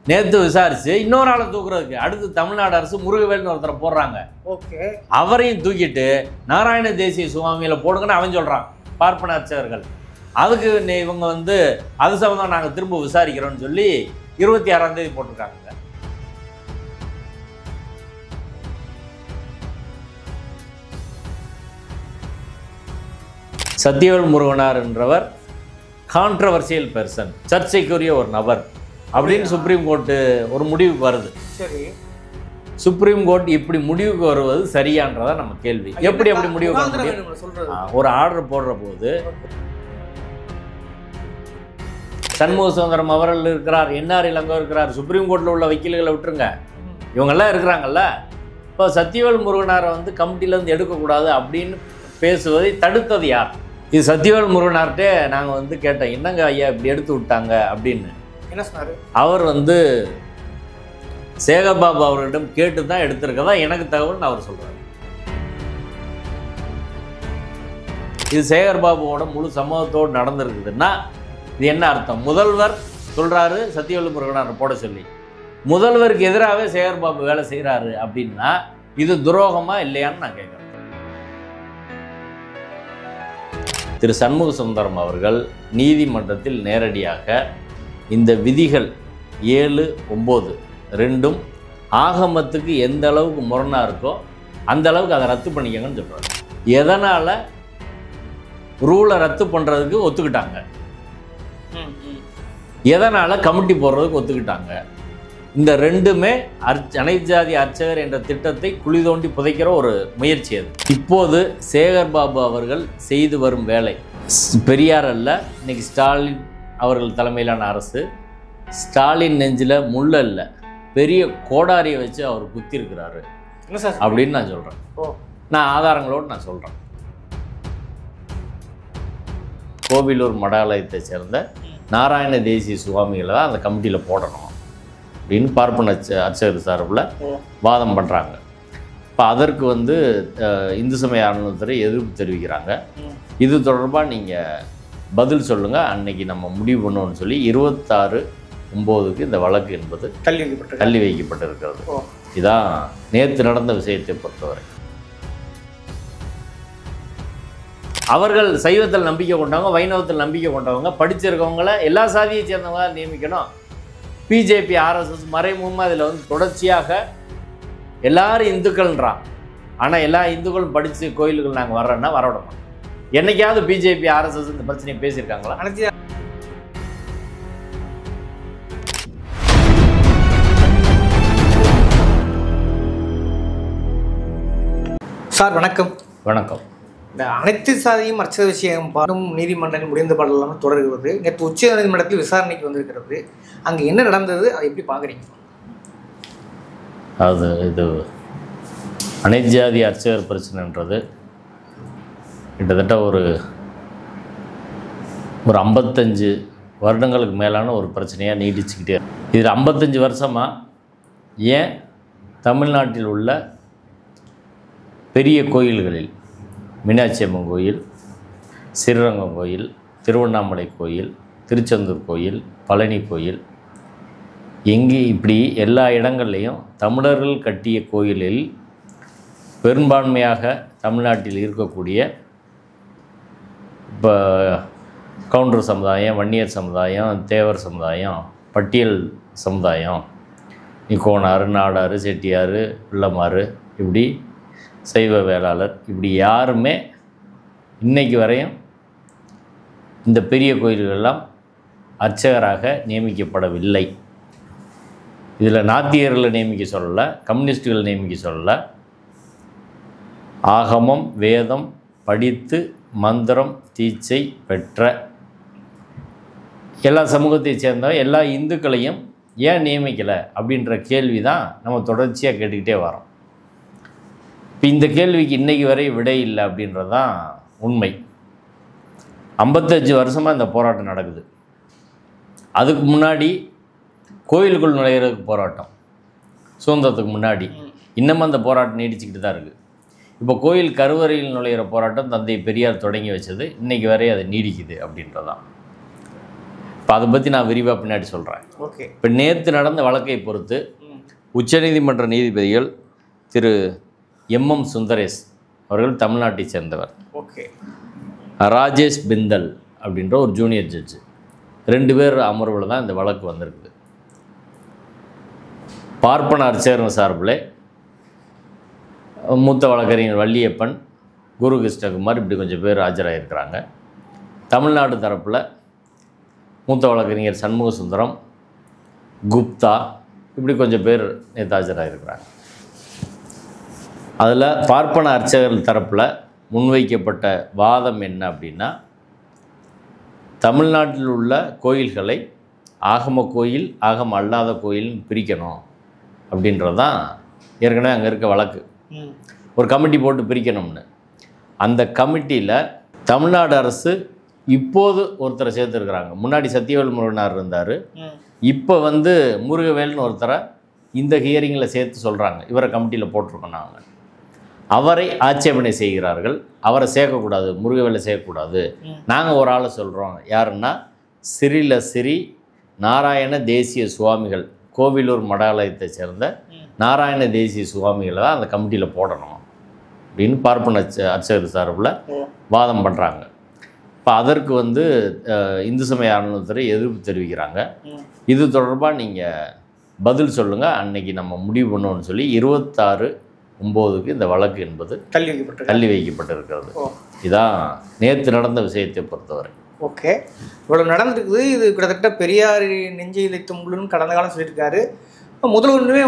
நேற்று விசாரிச்சு இன்னொரு ஆளை தூக்குறதுக்கு அடுத்து தமிழ்நாடு அரசு முருகவேல்னு ஒருத்தரை போடுறாங்க. ஓகே, அவரையும் தூக்கிட்டு நாராயண தேசிய சுவாமியில போடுங்கன்னு அவன் சொல்றான், பார்ப்பன அர்ச்சகர்கள். அதுக்கு இவங்க வந்து அது சம்பந்தம் நாங்கள் திரும்ப விசாரிக்கிறோம்னு சொல்லி 26ஆம் தேதி போட்டிருக்காங்க. சத்தியவேல் முருகனார் என்றவர் கான்ட்ரவர்சியல் பெர்சன், சர்ச்சைக்குரிய ஒரு நபர் அப்படின்னு சுப்ரீம் கோர்ட்டு ஒரு முடிவுக்கு வருது. சரி, சுப்ரீம் கோர்ட் இப்படி முடிவுக்கு வருவது சரியான்றதா நம்ம கேள்வி. எப்படி முடிவுக்கு வர முடியும்? ஒரு ஆர்டர் போடுற போது சண்முக சுந்தரம் அவர்கள் இருக்கிறார், என்ஆர் இளங்கோ இருக்கிறார், சுப்ரீம் கோர்ட்டில் உள்ள வக்கீல்களை விட்டுருங்க, இவங்கெல்லாம் இருக்கிறாங்கல்ல. இப்போ சத்தியவேல் முருகனாரை வந்து கமிட்டியிலேருந்து எடுக்கக்கூடாது அப்படின்னு பேசுவதை தடுத்தது யார்? இது சத்தியவேல் முருகனார்கிட்டே நாங்கள் வந்து கேட்டோம், என்னங்க ஐயா இப்படி எடுத்து விட்டாங்க அப்படின்னு. என்ன சொன்னார்? அவர் வந்து சேகர்பாபு அவர்களிடம் கேட்டு தான் எடுத்திருக்கதா எனக்கு தகவல்னு அவர் சொல்கிறார். இது சேகர்பாபுவோட முழு சமூகத்தோடு நடந்திருக்குதுன்னா இது என்ன அர்த்தம்? முதல்வர் சொல்கிறாரு சத்தியவேல் முருகனார் போட சொல்லி, முதல்வருக்கு எதிராகவே சேகர்பாபு வேலை செய்கிறாரு அப்படின்னா இது துரோகமா இல்லையான்னு நான் கேட்குறேன். திரு சண்முக சுந்தரம் அவர்கள் நீதிமன்றத்தில் நேரடியாக இந்த விதிகள் 7, 9 ரெண்டும் ஆகமத்துக்கு எந்த அளவுக்கு முரணாக இருக்கோ அந்த அளவுக்கு அதை ரத்து பண்ணிக்கங்கன்னு சொல்கிறாங்க. எதனால் ரூலை ரத்து பண்ணுறதுக்கு ஒத்துக்கிட்டாங்க, எதனால் கமிட்டி போடுறதுக்கு ஒத்துக்கிட்டாங்க? இந்த ரெண்டுமே அனைத்து ஜாதி அர்ச்சகர் என்ற திட்டத்தை குழி தோண்டி புதைக்கிற ஒரு முயற்சி அது. இப்போது சேகர்பாபு அவர்கள் செய்து வரும் வேலை பெரியார் அல்ல, இன்னைக்கு ஸ்டாலின் அவர்கள் தலைமையிலான அரசு ஸ்டாலின் நெஞ்சில் முள்ள இல்லை, பெரிய கோடாரியை வச்சு அவர் குத்திருக்கிறாரு அப்படின்னு நான் சொல்கிறேன். நான் ஆதாரங்களோடு நான் சொல்கிறேன். கோவிலூர் மடாலயத்தை சேர்ந்த நாராயண தேசிய சுவாமிகளை தான் அந்த கமிட்டியில் போடணும் அப்படின்னு பார்ப்பன அர்ச்சகர் சார்பில் வாதம் பண்ணுறாங்க. இப்போ அதற்கு வந்து இந்து சமய அறநிலையத்துறை எதிர்ப்பு தெரிவிக்கிறாங்க. இது தொடர்பாக நீங்கள் பதில் சொல்லுங்கள், அன்னைக்கு நம்ம முடிவு பண்ணோன்னு சொல்லி 26/9 இந்த வழக்கு என்பது தள்ளி வைக்கப்பட்டிருக்கிறது. இதான் நேற்று நடந்த விஷயத்தை பொறுத்தவரை. அவர்கள் சைவத்தில் நம்பிக்கை கொண்டவங்க, வைணவத்தில் நம்பிக்கை கொண்டவங்க, படிச்சிருக்கவங்கள எல்லா சாதியை சேர்ந்தவங்க நியமிக்கணும். பிஜேபி ஆர்எஸ்எஸ் மறைமுகமாக இதில் வந்து தொடர்ச்சியாக எல்லாரும் இந்துக்கள்ன்றான். ஆனால் எல்லா இந்துக்களும் படித்து கோயில்கள் நாங்கள் வர்றோன்னா வரவிடணும். என்னைக்காவது பிஜேபி ஆர்எஸ்எஸ் இந்த பிரச்சனையை பேசியிருக்காங்களா? சார் வணக்கம். வணக்கம். இந்த அனைத்து சாதியும் அர்ச்சக விஷயம் பாடும் நீதிமன்றங்கள் முடிந்த பாடலாம் தொடர்கிறது. நேற்று உச்ச நீதிமன்றத்தில் விசாரணைக்கு வந்திருக்கிறது. அங்கே என்ன நடந்தது, அதை எப்படி பார்க்குறீங்க? அது இது அனைத்து ஜாதி அர்ச்சகர் பிரச்சனைன்றது கிட்டத்தட்ட ஒரு 55 வருடங்களுக்கு மேலான ஒரு பிரச்சனையாக நீடிச்சுக்கிட்டே இருக்கு. இதில் 55 வருஷமாக ஏன் தமிழ்நாட்டில் உள்ள பெரிய கோயில்களில் மீனாட்சி அம்மன் கோயில், ஸ்ரீரங்கம் கோயில், திருவண்ணாமலை கோயில், திருச்செந்தூர் கோயில், பழனி கோயில், எங்கே இப்படி எல்லா இடங்கள்லையும் தமிழர்கள் கட்டிய கோயிலில் பெரும்பான்மையாக தமிழ்நாட்டில் இருக்கக்கூடிய இப்போ கவுண்டர் சமுதாயம், வன்னியர் சமுதாயம், தேவர் சமுதாயம், பட்டியல் சமுதாயம், கோனார், நாடார், செட்டியார், பிள்ளமாறு, இப்படி சைவ வேளாளர், இப்படி யாருமே இன்றைக்கு வரையும் இந்த பெரிய கோயில்களெல்லாம் அர்ச்சகராக நியமிக்கப்படவில்லை. இதில் நாத்தியர்களை நியமிக்க சொல்லலை, கம்யூனிஸ்டுகள் நியமிக்க சொல்லலை. ஆகமம் வேதம் படித்து மந்திரம் தீட்சை பெற்ற எல்லா சமூகத்தை சேர்ந்த எல்லா இந்துக்களையும் ஏன் நியமிக்கலை அப்படின்ற கேள்வி தான் நம்ம தொடர்ச்சியாக கேட்டுக்கிட்டே வரோம். இப்போ இந்த கேள்விக்கு இன்றைக்கி வரை விடை இல்லை அப்படின்றது தான் உண்மை. 55 வருஷமாக இந்த போராட்டம் நடக்குது. அதுக்கு முன்னாடி கோயிலுக்குள் நுழையிறதுக்கு போராட்டம், சுதந்திரத்துக்கு முன்னாடி இன்னமும் அந்த போராட்டம் நீடிச்சுக்கிட்டு தான் இருக்குது. இப்போ கோயில் கருவறையில் நுழையிற போராட்டம் தந்தை பெரியார் தொடங்கி வச்சது, இன்றைக்கி வரை அது நீடிக்குது அப்படின்றதான். இப்போ அதை பற்றி நான் விரிவாக பின்னாடி சொல்கிறேன். ஓகே. இப்போ நேற்று நடந்த வழக்கை பொறுத்து உச்சநீதிமன்ற நீதிபதிகள் திரு எம் சுந்தரேஷ் அவர்கள் தமிழ்நாட்டை சேர்ந்தவர், ஓகே, ராஜேஷ் பிந்தல் அப்படின்ற ஒரு ஜூனியர் ஜட்ஜு, 2 பேர் அமர்வில் தான் இந்த வழக்கு வந்திருக்குது. பார்ப்பன அர்ச்சகர் சார்பில் மூத்த வழக்கறிஞர் வள்ளியப்பன், குரு கிருஷ்ணகுமார் இப்படி கொஞ்சம் பேர் ஆஜராகிருக்கிறாங்க. தமிழ்நாடு தரப்பில் மூத்த வழக்கறிஞர் சண்முக சுந்தரம், குப்தா இப்படி கொஞ்சம் பேர் நேற்று ஆஜராகிருக்கிறாங்க. அதில் பார்ப்பன அர்ச்சகர்கள் தரப்பில் முன்வைக்கப்பட்ட வாதம் என்ன அப்படின்னா, தமிழ்நாட்டில் உள்ள கோயில்களை ஆகம கோயில், ஆகம அல்லாத கோயில்னு பிரிக்கணும் அப்படின்றது தான் ஏற்கனவே அங்கே இருக்க வழக்கு. ஒரு கமிட்டி போட்டு பிரிக்கணும்னு. அந்த கமிட்டியில் தமிழ்நாடு அரசு இப்போது ஒருத்தரை சேர்த்துருக்குறாங்க. முன்னாடி சத்தியவேல் முருகனார் இருந்தார், இப்போ முருகவேல்னு ஒருத்தரை இந்த ஹியரிங்கில் சேர்த்து சொல்கிறாங்க, இவரை கமிட்டியில் போட்டிருக்கோம் நாங்கள். அவரை ஆட்சேபனை செய்கிறார்கள். அவரை சேர்க்கக்கூடாது, முருகவேலை சேர்க்கக்கூடாது. நாங்கள் ஒரு ஆளை சொல்கிறோம், யாருன்னா ஸ்ரீ நாராயண தேசிய சுவாமிகள், கோவிலூர் மடாலயத்தை சேர்ந்த நாராயண தேசிய சுவாமிகளை தான் அந்த கமிட்டியில் போடணும் அப்படின்னு பார்ப்பன அர்ச்சகர் சார்பில் வாதம் பண்ணுறாங்க. இப்போ அதற்கு இந்து சமய அறநிலையத்துறை எதிர்ப்பு தெரிவிக்கிறாங்க. இது தொடர்பாக நீங்கள் பதில் சொல்லுங்கள், அன்னைக்கு நம்ம முடிவு பண்ணோன்னு சொல்லி 26/9 இந்த வழக்கு என்பது தள்ளி வைக்கப்பட்டிருக்கிறது. இதான் நேற்று நடந்த விஷயத்தை பொறுத்தவரை. ஓகே, இவ்வளோ நடந்திருக்குது. இது கிட்டத்தட்ட பெரியார் நெஞ்சை இழைத்த முள்ளுன்னு கடந்த காலம் சொல்லியிருக்காரு. முதல்வருமே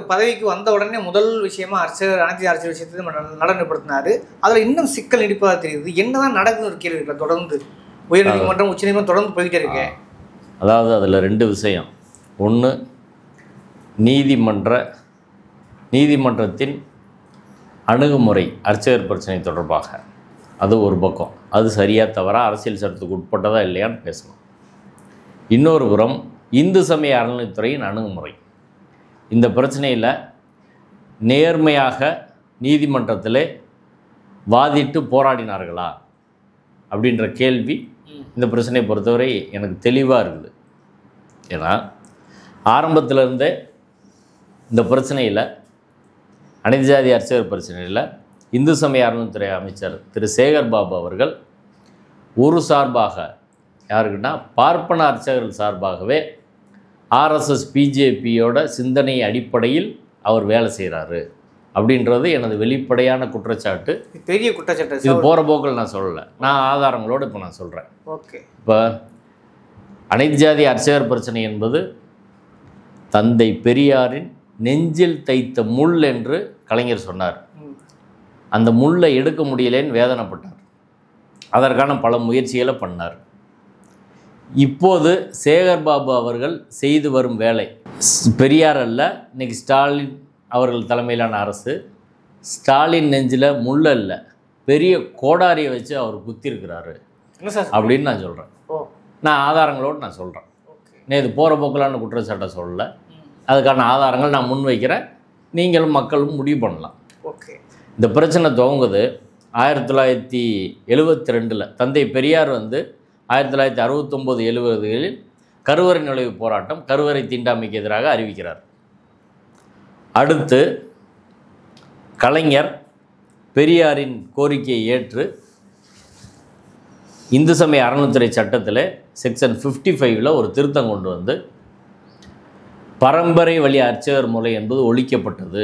பதவிக்கு வந்த உடனே முதல் விஷயமா அனைத்து அரசியல் விஷயத்தை நடைமுறைப்படுத்தினார். அதில் இன்னும் சிக்கல் நீடிப்பாக தெரியுது. என்னதான் நடக்குதுன்னு ஒரு கேள்வி இல்லை. தொடர்ந்து உயர்நீதிமன்றம் உச்சநீதிமன்றம் தொடர்ந்து போய்கிட்டே இருக்கேன். அதாவது அதில் 2 விஷயம். ஒன்று, நீதிமன்றத்தின் அணுகுமுறை அர்ச்சகர் பிரச்சனை தொடர்பாக, அது ஒரு பக்கம். அது சரியாக தவறா, அரசியல் சட்டத்துக்கு உட்பட்டதா இல்லையான்னு பேசணும். இன்னொரு புறம் இந்து சமய அறநிலையத்துறையின் அணுகுமுறை. இந்த பிரச்சனையில் நேர்மையாக நீதிமன்றத்தில் வாதிட்டு போராடினார்களா அப்படின்ற கேள்வி இந்த பிரச்சனையை பொறுத்தவரை எனக்கு தெளிவாக இருக்குது. ஏன்னா ஆரம்பத்திலிருந்தே இந்த பிரச்சனையில், அனைத்து ஜாதி அர்ச்சகர் பிரச்சனையில் இந்து சமய அறநிலையத்துறை அமைச்சர் திரு சேகர் பாபு அவர்கள் ஒரு சார்பாக, யாருக்குன்னா பார்ப்பன அர்ச்சகர்கள் சார்பாகவே ஆர்எஸ்எஸ் பிஜேபியோட சிந்தனை அடிப்படையில் அவர் வேலை செய்கிறாரு அப்படின்றது எனது வெளிப்படையான குற்றச்சாட்டு. பெரிய குற்றச்சாட்டு. இது போகிற போக்கில் நான் சொல்லலை, நான் ஆதாரங்களோடு இப்போ நான் சொல்கிறேன். ஓகே. இப்போ அனைத்து ஜாதி அர்ச்சகர் பிரச்சனை என்பது தந்தை பெரியாரின் நெஞ்சில் தைத்த முள் என்று கலைஞர் சொன்னார். அந்த முள்ளை எடுக்க முடியலேன்னு வேதனைப்பட்டார். அதற்கான பல முயற்சிகளை பண்ணார். இப்போது சேகர் பாபு அவர்கள் செய்து வரும் வேலை பெரியார் அல்ல, இன்னைக்கு ஸ்டாலின் அவர்கள் தலைமையிலான அரசு ஸ்டாலின் நெஞ்சில் முள்ள இல்லை, பெரிய கோடாரியை வச்சு அவர் குத்திருக்கிறாரு அப்படின்னு நான் சொல்கிறேன். நான் ஆதாரங்களோடு நான் சொல்கிறேன். இது போகிற போக்கலான குற்றச்சாட்டை சொல்லலை, அதுக்கான ஆதாரங்கள் நான் முன்வைக்கிறேன். நீங்களும் மக்களும் முடிவு பண்ணலாம். ஓகே. இந்த பிரச்சனை துவங்குது 1972. தந்தை பெரியார் 1969-70களில் கருவறை நுழைவு போராட்டம், கருவறை தீண்டாமைக்கு எதிராக அறிவிக்கிறார். அடுத்து கலைஞர் பெரியாரின் கோரிக்கையை ஏற்று இந்து சமய அறநிலையத்துறை சட்டத்தில் செக்ஷன் 55 ஒரு திருத்தம் கொண்டு வந்து பரம்பரை வழி அர்ச்சகர் முறை என்பது ஒழிக்கப்பட்டது.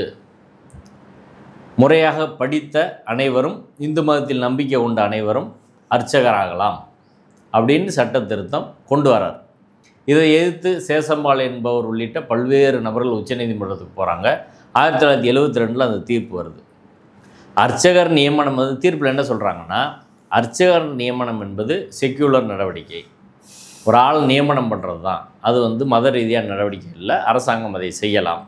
முறையாக படித்த அனைவரும், இந்து மதத்தில் நம்பிக்கை கொண்ட அனைவரும் அர்ச்சகராகலாம் அப்படின்னு சட்ட திருத்தம் கொண்டு வரார். இதை எதிர்த்து சேசம்பாள் என்பவர் உள்ளிட்ட பல்வேறு நபர்கள் உச்சநீதிமன்றத்துக்கு போகிறாங்க. 1972 அந்த தீர்ப்பு வருது. அர்ச்சகர் நியமனம் தீர்ப்பில் என்ன சொல்கிறாங்கன்னா, அர்ச்சகர் நியமனம் என்பது செக்யூலர் நடவடிக்கை, ஒரு ஆள் நியமனம் பண்ணுறது தான். அது மத ரீதியான நடவடிக்கை இல்லை, அரசாங்கம் அதை செய்யலாம்.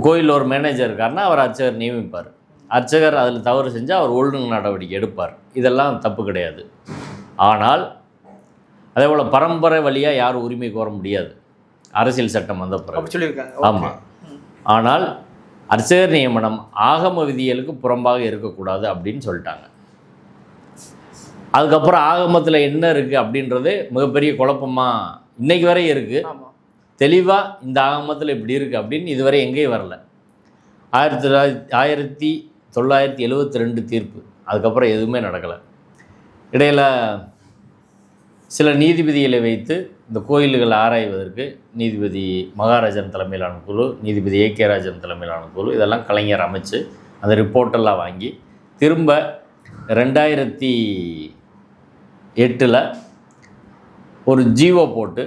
கோயிலில் ஒரு மேனேஜர் இருக்காருன்னா அவர் அர்ச்சகர் நியமிப்பார். அர்ச்சகர் அதில் தவறு செஞ்சால் அவர் ஒழுங்கு நடவடிக்கை எடுப்பார். இதெல்லாம் தப்பு கிடையாது. ஆனால் அதே போல் பரம்பரை வழியாக யாரும் உரிமை கோர முடியாது, அரசியல் சட்டம் வந்த பிறகு சொல்லியிருக்காங்க. ஆமாம். ஆனால் அர்ச்சகர் நியமனம் ஆகம விதிகளுக்கு புறம்பாக இருக்கக்கூடாது அப்படின்னு சொல்லிட்டாங்க. அதுக்கப்புறம் ஆகமத்தில் என்ன இருக்குது அப்படின்றது மிகப்பெரிய குழப்பமாக இன்றைக்கி வரை இருக்குது. ஆமாம். தெளிவாக இந்த ஆகமத்தில் இப்படி இருக்குது அப்படின்னு இதுவரை எங்கேயும் வரல. 1972 தீர்ப்பு, அதுக்கப்புறம் எதுவுமே நடக்கலை. இடையில் சில நீதிபதிகளை வைத்து இந்த கோயில்களை ஆராய்வதற்கு நீதிபதி மகாராஜன் தலைமையிலான குழு, நீதிபதி ஏகே ராஜன் தலைமையிலான குழு இதெல்லாம் கலைஞர் அமைச்சு அந்த ரிப்போர்ட்டெல்லாம் வாங்கி திரும்ப 2008 ஒரு ஜிஓ போட்டு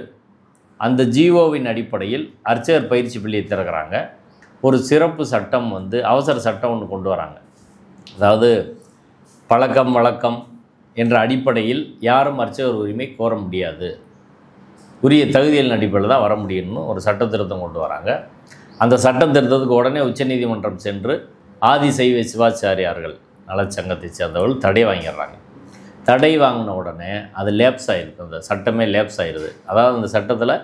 அந்த ஜிஓவின் அடிப்படையில் அர்ச்சகர் பயிற்சி பள்ளியை திறக்கிறாங்க. ஒரு சிறப்பு சட்டம் வந்து அவசர சட்டம் ஒன்று கொண்டு வராங்க. அதாவது பழக்கம் வழக்கம் என்ற அடிப்படையில் யாரும் அர்ச்சகர் உரிமை கோர முடியாது, உரிய தகுதியின் அடிப்படையில் தான் வர முடியும்னு ஒரு சட்ட திருத்தம் கொண்டு வராங்க. அந்த சட்ட திருத்தத்துக்கு உடனே உச்சநீதிமன்றம் சென்று ஆதி சைவ சிவாச்சாரியார்கள் நலச்சங்கத்தை சேர்ந்தவர்கள் தடை வாங்கிடுறாங்க. தடை வாங்கின உடனே அது லேப்ஸ் ஆகிருக்கு, அந்த சட்டமே லேப்ஸ் ஆகிடுது. அதாவது அந்த சட்டத்தில்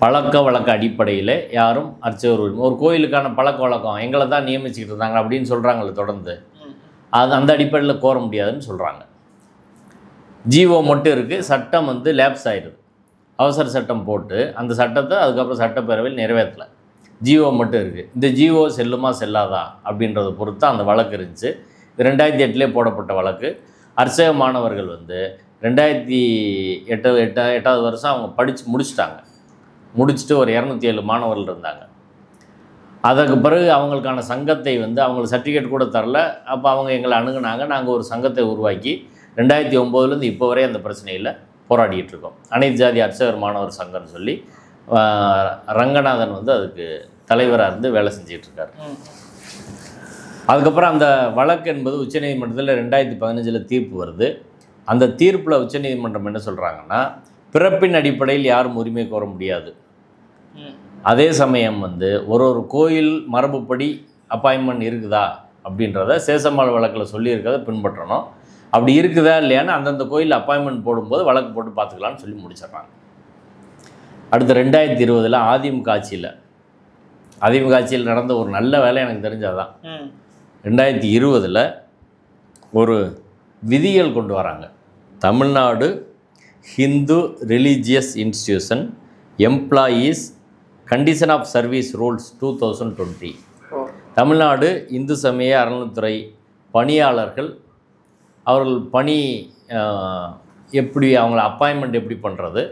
பழக்க வழக்க அடிப்படையில் யாரும் அர்ச்சகர் உரிமை, ஒரு கோயிலுக்கான பழக்க வழக்கம் எங்களை தான் நியமிச்சுக்கிட்டு இருந்தாங்க அப்படின்னு சொல்கிறாங்களே தொடர்ந்து, அது அந்த அடிப்படையில் கோர முடியாதுன்னு சொல்கிறாங்க. ஜிஓ மட்டும் இருக்குது, சட்டம் வந்து லேப்ஸ் ஆகிடுது. அவசர சட்டம் போட்டு அந்த சட்டத்தை அதுக்கப்புறம் சட்டப்பேரவையில் நிறைவேற்றலை, ஜிஓ மட்டும் இருக்குது. இந்த ஜிஓ செல்லுமா செல்லாதா அப்படின்றத பொறுத்து அந்த வழக்கு இருந்துச்சு. 2008 போடப்பட்ட வழக்கு. அர்ச்சக மாணவர்கள் வந்து 2008 வருஷம் அவங்க படித்து முடிச்சுட்டு ஒரு 207 மாணவர்கள் இருந்தாங்க. அதற்கு பிறகு அவங்களுக்கான சங்கத்தை வந்து அவங்களுக்கு சர்டிஃபிகேட் கூட தரல. அப்போ அவங்க எங்களை அணுகுனாங்க. நாங்கள் ஒரு சங்கத்தை உருவாக்கி 2009 இப்போ வரை அந்த பிரச்சனையில் போராடிட்டு இருக்கோம். அனைத்து ஜாதி அர்ச்சகர் மாணவர் சங்கம்னு சொல்லி ரங்கநாதன் வந்து அதுக்கு தலைவராக இருந்து வேலை செஞ்சிட்ருக்கார். அதுக்கப்புறம் அந்த வழக்கு என்பது உச்சநீதிமன்றத்தில் 2015 தீர்ப்பு வருது. அந்த தீர்ப்பில் உச்சநீதிமன்றம் என்ன சொல்கிறாங்கன்னா, பிறப்பின் அடிப்படையில் யாரும் உரிமை கோர முடியாது. அதே சமயம் வந்து ஒரு கோயில் மரபுப்படி அப்பாயின்மெண்ட் இருக்குதா அப்படின்றத சேசம்மாள் வழக்கில் சொல்லியிருக்கிறத பின்பற்றணும். அப்படி இருக்குதா இல்லையான்னு அந்தந்த கோயில் அப்பாயின்மெண்ட் போடும்போது வழக்கு போட்டு பார்த்துக்கலான்னு சொல்லி முடிச்சிடுறாங்க. அடுத்து 2020 அதிமுக ஆட்சியில் நடந்த ஒரு நல்ல வேலை எனக்கு தெரிஞ்சாதான். 2020 ஒரு விதிகள் கொண்டு வராங்க. Tamil Nadu Hindu religious institution employees condition of service rules 2020. Tamil Nadu Hindu சமய அறநிலைத்துறை பணியாளர்கள் அவர்கள் பணி எப்படி அவங்கள அப்பாயின்மெண்ட் எப்படி பண்ணுறது,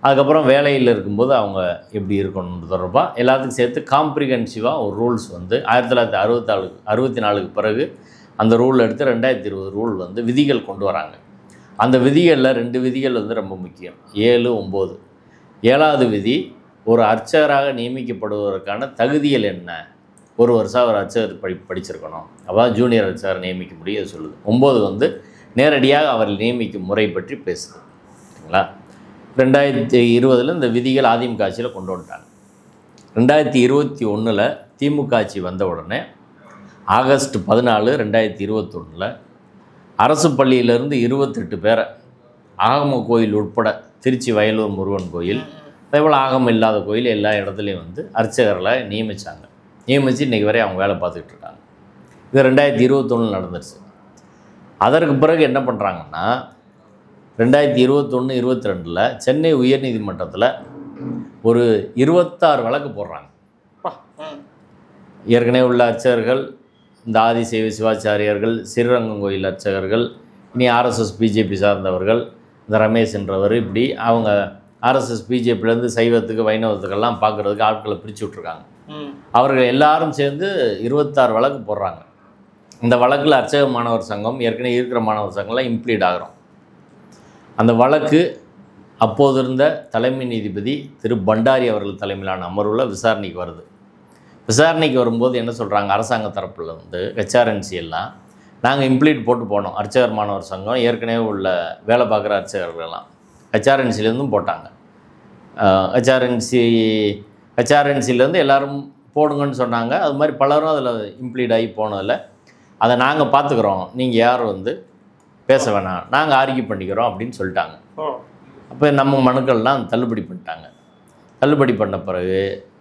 அதுக்கப்புறம் வேலையில் இருக்கும்போது அவங்க எப்படி இருக்கணுன்றது தொடர்பாக எல்லாத்துக்கும் சேர்த்து காம்ப்ரிஹென்சிவாக ஒரு ரூல்ஸ் வந்து 1964 பிறகு அந்த ரூல் எடுத்து 2020 ரூல் வந்து விதிகள் கொண்டு வராங்க. அந்த விதிகளில் 2 விதிகள் வந்து ரொம்ப முக்கியம், 7, 9. 7வது விதி, ஒரு அர்ச்சகராக நியமிக்கப்படுவதற்கான தகுதிகள் என்ன, ஒரு வருஷம் அவர் அர்ச்சகர் படிச்சிருக்கணும், அப்போ ஜூனியர் அர்ச்சகர் நியமிக்க முடியும் அது சொல்லுது. 9 வந்து நேரடியாக அவர்கள் நியமிக்கும் முறை பற்றி பேசுது. சரிங்களா? 2020 இந்த விதிகள் அதிமுக ஆட்சியில் கொண்டு வந்துட்டாங்க. 2021 திமுக ஆட்சி வந்த உடனே ஆகஸ்ட் 14, 2021 அரசு பள்ளியிலேருந்து 28 பேரை ஆகம கோயில் உட்பட திருச்சி வயலூர் முருகன் கோயில் அதேபோல் ஆகமம் இல்லாத கோயில் எல்லா இடத்துலையும் வந்து அர்ச்சகர்களை நியமித்தாங்க. நியமித்து இன்றைக்கி வரை அவங்க வேலை பார்த்துக்கிட்டு இருக்காங்க. இது 2021 நடந்துருச்சு. அதற்கு பிறகு என்ன பண்ணுறாங்கன்னா 2021-22 சென்னை உயர்நீதிமன்றத்தில் ஒரு 26 வழக்கு போடுறாங்க. ஏற்கனவே உள்ள அர்ச்சகர்கள், இந்த ஆதி சைவ சிவாச்சாரியர்கள், ஸ்ரீரங்கம் கோயில் அர்ச்சகர்கள், இனி ஆர்எஸ்எஸ் பிஜேபி சார்ந்தவர்கள், இந்த ரமேஷ் என்றவர், இப்படி அவங்க ஆர்எஸ்எஸ் பிஜேபியிலேருந்து சைவத்துக்கு வைணவத்துக்கெல்லாம் பார்க்குறதுக்கு ஆட்களை பிரித்து விட்ருக்காங்க. அவர்கள் எல்லாரும் சேர்ந்து 26 வழக்கு போடுறாங்க. இந்த வழக்கில் அர்ச்சக மாணவர் சங்கம் ஏற்கனவே இருக்கிற மாணவர் சங்கம்லாம் இம்ப்ளீட் ஆகிறோம். அந்த வழக்கு அப்போது இருந்த தலைமை நீதிபதி திரு பண்டாரி அவர்கள் தலைமையிலான அமர்வில் விசாரணைக்கு வருது. விசாரணைக்கு வரும்போது என்ன சொல்கிறாங்க, அரசாங்க தரப்பில் வந்து ஹெச்ஆர்என்சி எல்லாம் நாங்கள் இம்ப்ளீட் போட்டு போனோம். அர்ச்சகர் மாணவர் சங்கம் ஏற்கனவே உள்ள வேலை பார்க்குற அர்ச்சகர்களெல்லாம் ஹெச்ஆர்என்சிலேருந்தும் போட்டாங்க. ஹெச்ஆர்என்சிலேருந்து எல்லோரும் போடுங்கன்னு சொன்னாங்க. அது மாதிரி பலரும் அதில் இம்ப்ளீட் ஆகி போனதில் அதை நாங்கள் பார்த்துக்குறோம், நீங்கள் யாரும் வந்து பேச வேணாம், நாங்கள் ஆர்கியூ பண்ணிக்கிறோம் அப்படின்னு சொல்லிட்டாங்க. அப்போ நம்ம மனுக்கள்லாம் தள்ளுபடி பண்ணிட்டாங்க. தள்ளுபடி பண்ண பிறகு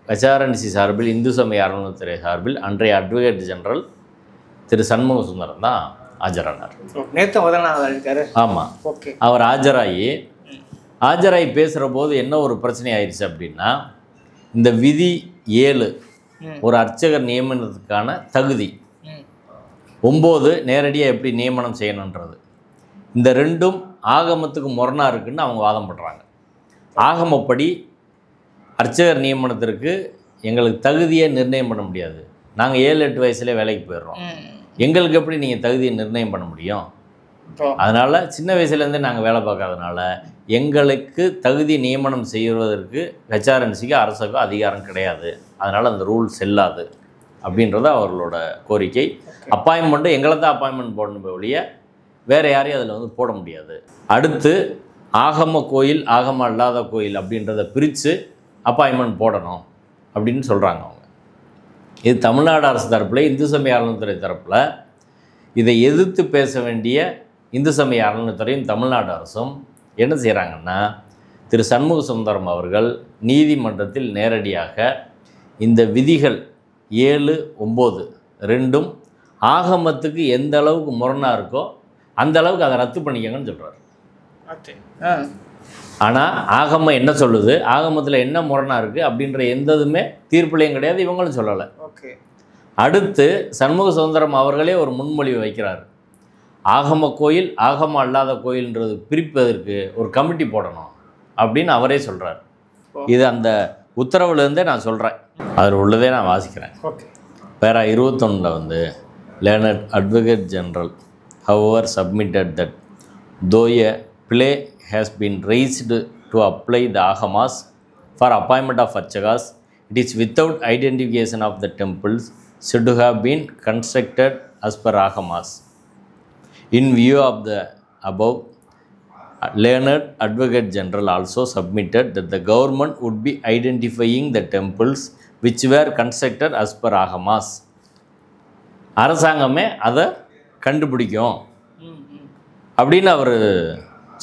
ஹெச்ஆர்என்சி சார்பில் இந்து சமய அறநிலையத்துறை சார்பில் அன்றைய அட்வொகேட் ஜெனரல் திரு சண்முக சுந்தரம் தான் ஆஜரானார். நேற்று முதல்ல இருக்காரு. ஆமாம், ஓகே. அவர் ஆஜராகி பேசுகிற போது என்ன ஒரு பிரச்சனை ஆயிடுச்சு அப்படின்னா, இந்த விதி 7 ஒரு அர்ச்சகர் நியமனத்துக்கான தகுதி, 9 நேரடியாக எப்படி நியமனம் செய்யணுன்றது, இந்த ரெண்டும் ஆகமத்துக்கு முரணாக இருக்குன்னு அவங்க வாதம் பண்ணுறாங்க. ஆகமப்படி அர்ச்சகர் நியமனத்திற்கு எங்களுக்கு தகுதியை நிர்ணயம் பண்ண முடியாது. நாங்கள் 7-8 வயசுலேயே வேலைக்கு போயிடுறோம். எங்களுக்கு எப்படி நீங்கள் தகுதியை நிர்ணயம் பண்ண முடியும்? அதனால் சின்ன வயசுலேருந்தே நாங்கள் வேலை பார்க்காதனால எங்களுக்கு தகுதி நியமனம் செய்வதற்கு ஹெச்ஆர்என்சிக்கு அரசுக்கு அதிகாரம் கிடையாது. அதனால் அந்த ரூல் செல்லாது அப்படின்றது அவர்களோட கோரிக்கை. அப்பாயின்மெண்ட்டு எங்களை தான் அப்பாயின்மெண்ட் போடணும் ஒழிய வேறு யாரையும் அதில் வந்து போட முடியாது. அடுத்து ஆகம கோயில் ஆகம அல்லாத கோயில் அப்படின்றத பிரித்து அப்பாயின்மெண்ட் போடணும் அப்படின்னு சொல்கிறாங்க அவங்க. இது தமிழ்நாடு அரசு தரப்பில், இந்து சமய அறநிலையத்துறை தரப்பில் இதை எதிர்த்து பேச வேண்டிய இந்து சமய அறநிலையத்துறையும் தமிழ்நாடு அரசும் என்ன செய்கிறாங்கன்னா, திரு சண்முக சுந்தரம் அவர்கள் நீதிமன்றத்தில் நேரடியாக இந்த விதிகள் 7, 9 ரெண்டும் ஆகமத்துக்கு எந்த அளவுக்கு முரணாக இருக்கோ அந்த அளவுக்கு அதை ரத்து பண்ணிக்கங்கன்னு சொல்கிறார். ஆனால் ஆகமம் என்ன சொல்லுது, ஆகமத்தில் என்ன முரணாக இருக்குது அப்படின்ற எந்ததுமே தீர்ப்புலையும் கிடையாது, இவங்களும் சொல்லலை. ஓகே. அடுத்து சண்முக சுந்தரம் அவர்களே ஒரு முன்மொழிவு வைக்கிறார். ஆகம கோயில் ஆகம அல்லாத கோயில்ன்றது பிரிப்பதற்கு ஒரு கமிட்டி போடணும் அப்படின்னு அவரே சொல்கிறார். இது அந்த உத்தரவுலேருந்தே நான் சொல்கிறேன், அதில் உள்ளதே நான் வாசிக்கிறேன். ஓகே. பேரா 21 வந்து learned advocate general hour submitted that தோ எ play has been raised to apply the agamas for appointment of archakas, it is without identification of the temples should have been constructed as per agamas. In view of the above, learned advocate general also submitted that the government would be identifying the temples which were constructed as per agamas. அரசாங்கமே அதை கண்டுபிடிக்கும் அப்படின்னு அவர்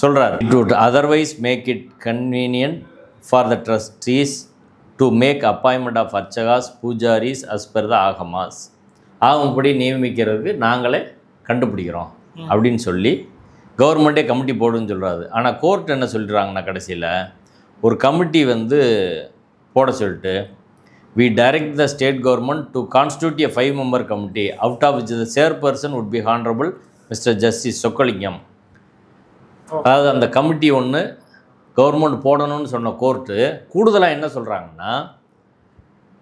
சொல்கிறார். It would otherwise make it convenient for the trustees to make appointment of archakas, pujaris as per the agamas. ஆகமப்படி நியமிக்கிறதுக்கு நாங்களே கண்டுபிடிக்கிறோம் அப்படின்னு சொல்லி கவர்மெண்ட்டே கமிட்டி போடுன்னு சொல்கிறாரு. ஆனால் கோர்ட் என்ன சொல்லிடுறாங்கன்னா, கடைசியில் ஒரு கமிட்டி வந்து போட சொல்லிட்டு, we direct the state government to constitute a 5-member committee out of which the chairperson would be Honorable Mr. Justice Sokkalingam. அதாவது அந்த கமிட்டி ஒன்று கவர்மெண்ட் போடணும்னு சொன்ன கோர்ட்டு கூடுதலாக என்ன சொல்கிறாங்கன்னா,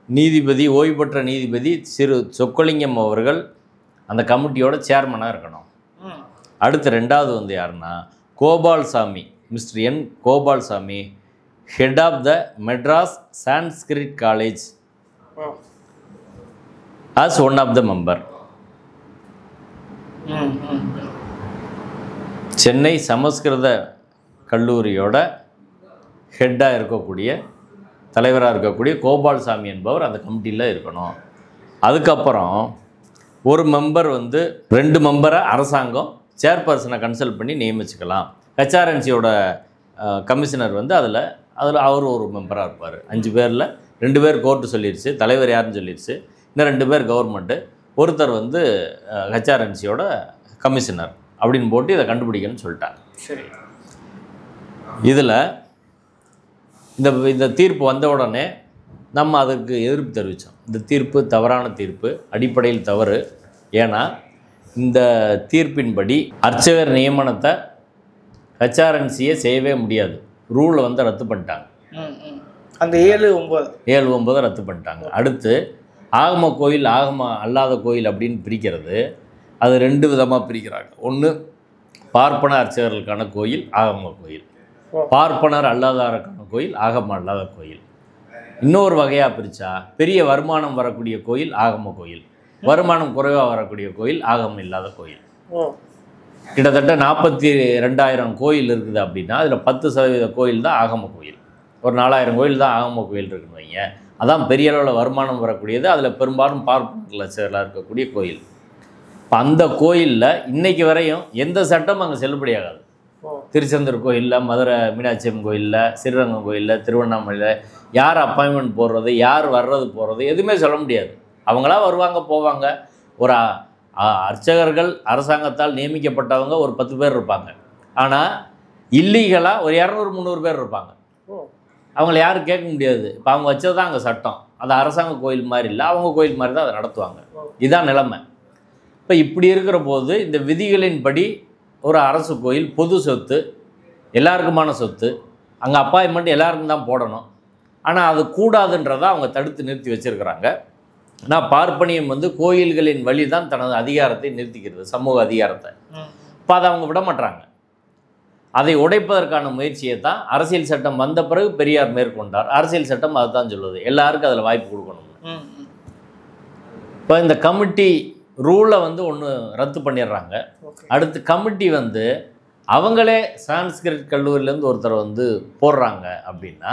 நீதிபதி ஓய்வு பெற்ற நீதிபதி திரு சொக்கலிங்கம் அவர்கள் அந்த கமிட்டியோட சேர்மனாக இருக்கணும். அடுத்து 2வது வந்து யாருன்னா Gopalsamy, mister N Gopalsamy, head of the Madras Sanskrit college as one of the member. Chennai சமஸ்கிருத கல்லூரியோட ஹெட்டாக இருக்கக்கூடிய தலைவராக இருக்கக்கூடிய கோபால்சாமி என்பவர் அந்த கமிட்டியில் இருக்கணும். அதுக்கப்புறம் ஒரு மெம்பர் வந்து 2 மெம்பரை அரசாங்கம் சேர்பர்சனை கன்சல்ட் பண்ணி நியமிச்சுக்கலாம். ஹெச்ஆர்என்சியோட கமிஷனர் வந்து அதில் அவர் ஒரு மெம்பராக இருப்பார். 5 பேரில் 2 பேர் கோர்ட்டு சொல்லிடுச்சு, தலைவர் யாருன்னு சொல்லிடுச்சு. இன்னும் 2 பேர் கவர்மெண்ட்டு, ஒருத்தர் வந்து ஹெச்ஆர்என்சியோட கமிஷனர் அப்படின்னு போட்டு இதை கண்டுபிடிக்கணும்னு சொல்லிட்டாங்க. சரி. இதில் இந்த தீர்ப்பு வந்த உடனே நம்ம அதுக்கு எதிர்ப்பு தெரிவித்தோம். இந்த தீர்ப்பு தவறான தீர்ப்பு, அடிப்படையில் தவறு. ஏன்னா இந்த தீர்ப்பின்படி அர்ச்சகர் நியமனத்தை ஹெச்ஆர்என்சியை செய்யவே முடியாது. ரூலை வந்து ரத்து பண்ணிட்டாங்க. அந்த 7-9 ரத்து பண்ணிட்டாங்க. அடுத்து ஆகம கோயில் ஆகம அல்லாத கோயில் அப்படின்னு பிரிக்கிறது, அது 2 விதமாக பிரிக்கிறாங்க. ஒன்று பார்ப்பன அர்ச்சகர்களுக்கான கோயில் ஆகம கோயில், பார்ப்பனர் அல்லாதாருக்கான கோயில் ஆகம அல்லாத கோயில். இன்னொரு வகையாக பிரித்தா பெரிய வருமானம் வரக்கூடிய கோயில் ஆகம கோயில், வருமானம் குறைவாக வரக்கூடிய கோயில் ஆகமம் இல்லாத கோயில். கிட்டத்தட்ட 42,000 கோயில் இருக்குது அப்படின்னா அதில் 10% கோயில் தான் ஆகம கோயில். ஒரு 4,000 கோயில் தான் ஆகம கோயில் இருக்குன்னு வைங்க. அதான் பெரிய அளவில் வருமானம் வரக்கூடியது. அதில் பெரும்பாலும் பார்ப்பனர்களாக இருக்கக்கூடிய கோயில். இப்போ அந்த கோயிலில் இன்றைக்கு வரையும் எந்த சட்டமும் அங்கே செல்லுபடியாகாது. திருச்செந்தூர் கோயிலில், மதுரை மீனாட்சி அம்மன் கோயிலில், ஸ்ரீரங்கம் கோயிலில், திருவண்ணாமலையில் யார் அப்பாயின்மெண்ட் போடுறது, யார் வர்றது போகிறது எதுவுமே சொல்ல முடியாது. அவங்களா வருவாங்க போவாங்க. ஒரு அர்ச்சகர்கள் அரசாங்கத்தால் நியமிக்கப்பட்டவங்க ஒரு 10 பேர் இருப்பாங்க. ஆனால் இல்லீகலாக ஒரு 200-300 பேர் இருப்பாங்க. அவங்கள யாரும் கேட்க முடியாது. இப்போ அவங்க வச்சது தான் அங்கே சட்டம். அது அரசாங்க கோயில் மாதிரி இல்லை, அவங்க கோயில் மாதிரி தான் அதை நடத்துவாங்க. இதுதான் நிலைமை. இப்போ இப்படி இருக்கிற போது இந்த விதிகளின்படி ஒரு அரசு கோயில் பொது சொத்து, எல்லாருக்குமான சொத்து, அங்கே அப்பாயின்மெண்ட் எல்லாருக்கும் தான் போடணும். ஆனால் அது கூடாதுன்றதை அவங்க தடுத்து நிறுத்தி வச்சுருக்கிறாங்க. ஆனால் பார்ப்பனியம் வந்து கோயில்களின் வழி தான் தனது அதிகாரத்தை நிறுத்திக்கிறது, சமூக அதிகாரத்தை. இப்போ அதை அவங்க விட மாட்டாங்க. அதை உடைப்பதற்கான முயற்சியை தான் அரசியல் சட்டம் வந்த பிறகு பெரியார் மேற்கொண்டார். அரசியல் சட்டம் அதுதான் சொல்லுது, எல்லாருக்கும் அதில் வாய்ப்பு கொடுக்கணும். இப்போ இந்த கமிட்டி ரூலை வந்து ஒன்று ரத்து பண்ணிடுறாங்க. அடுத்து கமிட்டி வந்து அவங்களே சான்ஸ்கிரிட் கல்லூரியிலேருந்து ஒருத்தர் வந்து போடுறாங்க அப்படின்னா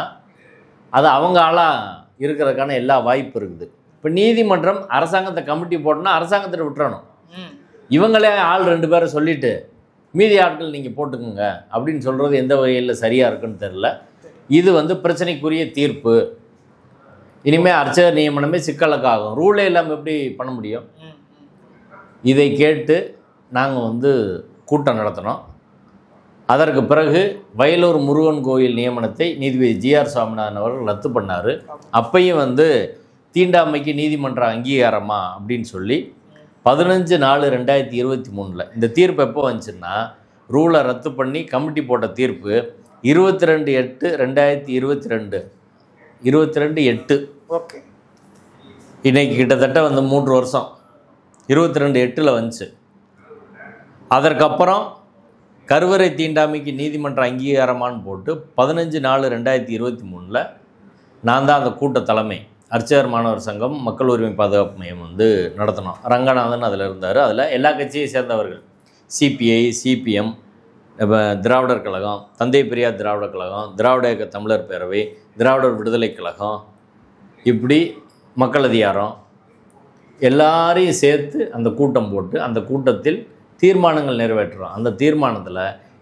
அது அவங்க ஆளாக இருக்கிறதுக்கான எல்லா வாய்ப்பு இருக்குது. இப்போ நீதிமன்றம் அரசாங்கத்தை கமிட்டி போட்டோன்னா அரசாங்கத்தை விட்டுறணும். இவங்களே ஆள் 2 பேரை சொல்லிவிட்டு மீதி ஆட்கள் நீங்கள் போட்டுக்குங்க அப்படின்னு சொல்கிறது எந்த வகையில் சரியாக இருக்குன்னு தெரில. இது வந்து பிரச்சனைக்குரிய தீர்ப்பு. இனிமேல் அர்ச்சகர் நியமனமே சிக்கலுக்காகும். ரூலே இல்லாமல் எப்படி பண்ண முடியும்? இதை கேட்டு நாங்கள் வந்து கூட்டம் நடத்தினோம். அதற்கு பிறகு வயலூர் முருகன் கோயில் நியமனத்தை நீதிபதி ஜிஆர் சுவாமிநாதன் அவர்கள் ரத்து பண்ணார். அப்பையும் வந்து தீண்டாமைக்கு நீதிமன்ற அங்கீகாரமா அப்படின்னு சொல்லி 15/4/2023 இந்த தீர்ப்பு எப்போ வந்துச்சுன்னா, ரூலை ரத்து பண்ணி கமிட்டி போட்ட தீர்ப்பு 22/8/2022 22/8. ஓகே, இன்னைக்கு கிட்டத்தட்ட வந்து 3 வருஷம். 22/8 வந்துச்சு. அதற்கப்புறம் கருவறை தீண்டாமைக்கு நீதிமன்ற அங்கீகாரமானு போட்டு 15/4/2023 நான் தான் அந்த கூட்ட தலைமை அர்ச்சகர் மாணவர் சங்கம் மக்கள் உரிமை பாதுகாப்பு மையம் வந்து நடத்தினோம். ரங்கநாதன் அதில் இருந்தார். அதில் எல்லா கட்சியை சேர்ந்தவர்கள், சிபிஐ, சிபிஎம், திராவிடர் கழகம், தந்தை பெரியார் திராவிடர் கழகம், திராவிட இயக்க தமிழர் பேரவை, திராவிடர் விடுதலை கழகம், இப்படி மக்கள் அதிகாரம் எல்லாரையும் சேர்த்து அந்த கூட்டம் போட்டு அந்த கூட்டத்தில் தீர்மானங்கள் நிறைவேற்றுறோம். அந்த தீர்மானத்தில்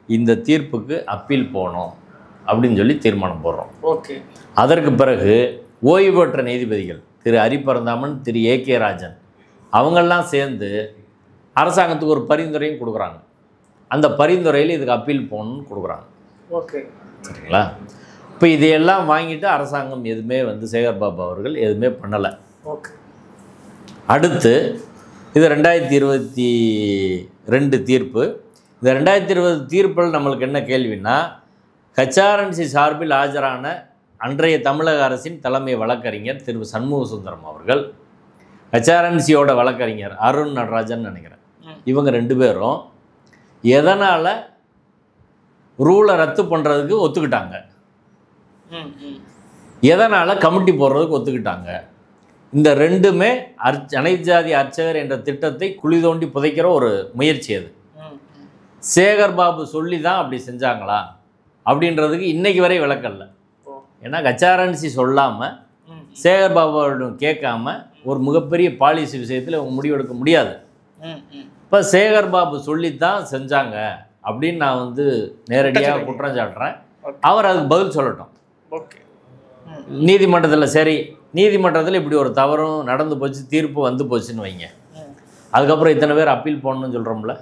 இந்த தீர்ப்புக்கு அப்பீல் போகணும் அப்படின்னு சொல்லி தீர்மானம் போடுறோம். ஓகே. அதற்கு பிறகு ஓய்வு பெற்ற நீதிபதிகள் திரு ஹரிபரந்தாமன், திரு ஏகே ராஜன் அவங்கெல்லாம் சேர்ந்து அரசாங்கத்துக்கு ஒரு பரிந்துரையும் கொடுக்குறாங்க. அந்த பரிந்துரையில் இதுக்கு அப்பீல் போகணும்னு கொடுக்குறாங்க. ஓகே, சரிங்களா? இப்போ இதையெல்லாம் வாங்கிட்டு அரசாங்கம் எதுவுமே வந்து சேகர் பாபு அவர்கள் எதுவுமே பண்ணலை. ஓகே. அடுத்து இது 2022 தீர்ப்பு. இந்த 2020 தீர்ப்பில் நம்மளுக்கு என்ன கேள்வின்னா, ஹெச்ஆர்என்சி சார்பில் ஆஜரான அன்றைய தமிழக அரசின் தலைமை வழக்கறிஞர் திரு சண்முக சுந்தரம் அவர்கள், ஹெச்ஆர்என்சியோட வழக்கறிஞர் அருண் நடராஜன் நினைக்கிறேன், இவங்க 2 பேரும் எதனால் ரூலை ரத்து பண்ணுறதுக்கு ஒத்துக்கிட்டாங்க, எதனால் கமிட்டி போடுறதுக்கு ஒத்துக்கிட்டாங்க. இந்த 2மே அனைத்து ஜாதி அர்ச்சகர் என்ற திட்டத்தை குழி தோண்டி புதைக்கிற ஒரு முயற்சி. அது சேகர் பாபு சொல்லி தான் அப்படி செஞ்சாங்களா அப்படின்றதுக்கு இன்றைக்கு வரை விளக்கல்ல. ஏன்னா ஹெச்ஆர்என்சி சொல்லாமல் சேகர் பாபுவிடம் கேட்காம ஒரு மிகப்பெரிய பாலிசி விஷயத்தில் அவங்க முடிவெடுக்க முடியாது. இப்போ சேகர் பாபு சொல்லித்தான் செஞ்சாங்க அப்படின்னு நான் வந்து நேரடியாக குற்றம் சாட்டுறேன். அவர் அதுக்கு பதில் சொல்லட்டும். நீதிமன்றத்தில் சரி, நீதிமன்றத்தில் இப்படி ஒரு தவறும் நடந்து போச்சு, தீர்ப்பு வந்து போச்சுன்னு வைங்க, அதுக்கப்புறம் இத்தனை பேர் அப்பீல் போடணும்னு சொல்கிறோம்ல,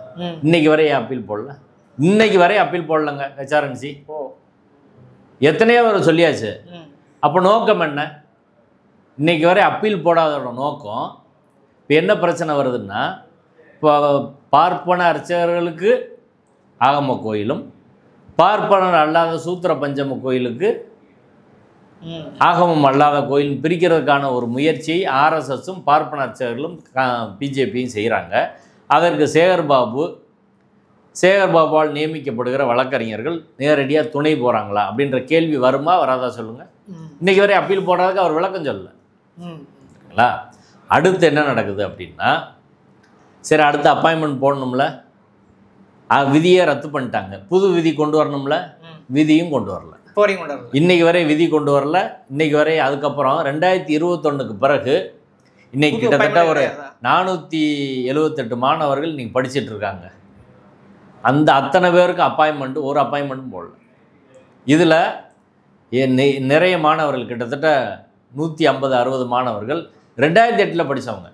இன்னைக்கு வரை ஏன் அப்பீல் போடல? இன்னைக்கு வரை அப்பீல் போடலங்க ஹெச்ஆர்என்சி. எத்தனையோ பேர் சொல்லியாச்சு. அப்போ நோக்கம் என்ன? இன்னைக்கு வரை அப்பீல் போடாதோட நோக்கம் இப்போ என்ன பிரச்சனை வருதுன்னா, இப்போ பார்ப்பன அர்ச்சகர்களுக்கு ஆகம கோயிலும் பார்ப்பனர் அல்லாத சூத்திர பஞ்சம கோயிலுக்கு ஆகமம் அல்லாத கோயில் பிரிக்கிறதுக்கான ஒரு முயற்சியை ஆர்எஸ்எஸும் பார்ப்பன அர்ச்சகர்களும் பிஜேபியும் செய்கிறாங்க. அதற்கு சேகர் பாபுவால் நியமிக்கப்படுகிற வழக்கறிஞர்கள் நேரடியாக துணை போகிறாங்களா அப்படின்ற கேள்வி வருமா வராதா சொல்லுங்கள். இன்றைக்கி வரை அப்பீல் போடுறதுக்கு அவர் விளக்கம் சொல்லலை. அடுத்து என்ன நடக்குது அப்படின்னா, சரி அடுத்து அப்பாயின்மெண்ட் போடணும்ல, விதியை ரத்து பண்ணிட்டாங்க, புது விதி கொண்டு வரணும்ல, விதியும் கொண்டு வரல. இன்னைக்கு வரை விதி கொண்டு வரல. இன்னைக்கு வரை அதுக்கப்புறம் 2021க்கு பிறகு இன்னைக்கு கிட்டத்தட்ட ஒரு 478 மாணவர்கள் இன்னைக்கு படிச்சுட்டு இருக்காங்க. அந்த அத்தனை பேருக்கு ஒரு அப்பாயின்மெண்ட்டும் போடல. இதில் நிறைய மாணவர்கள் கிட்டத்தட்ட 150-60 மாணவர்கள் 2008 படித்தவங்க.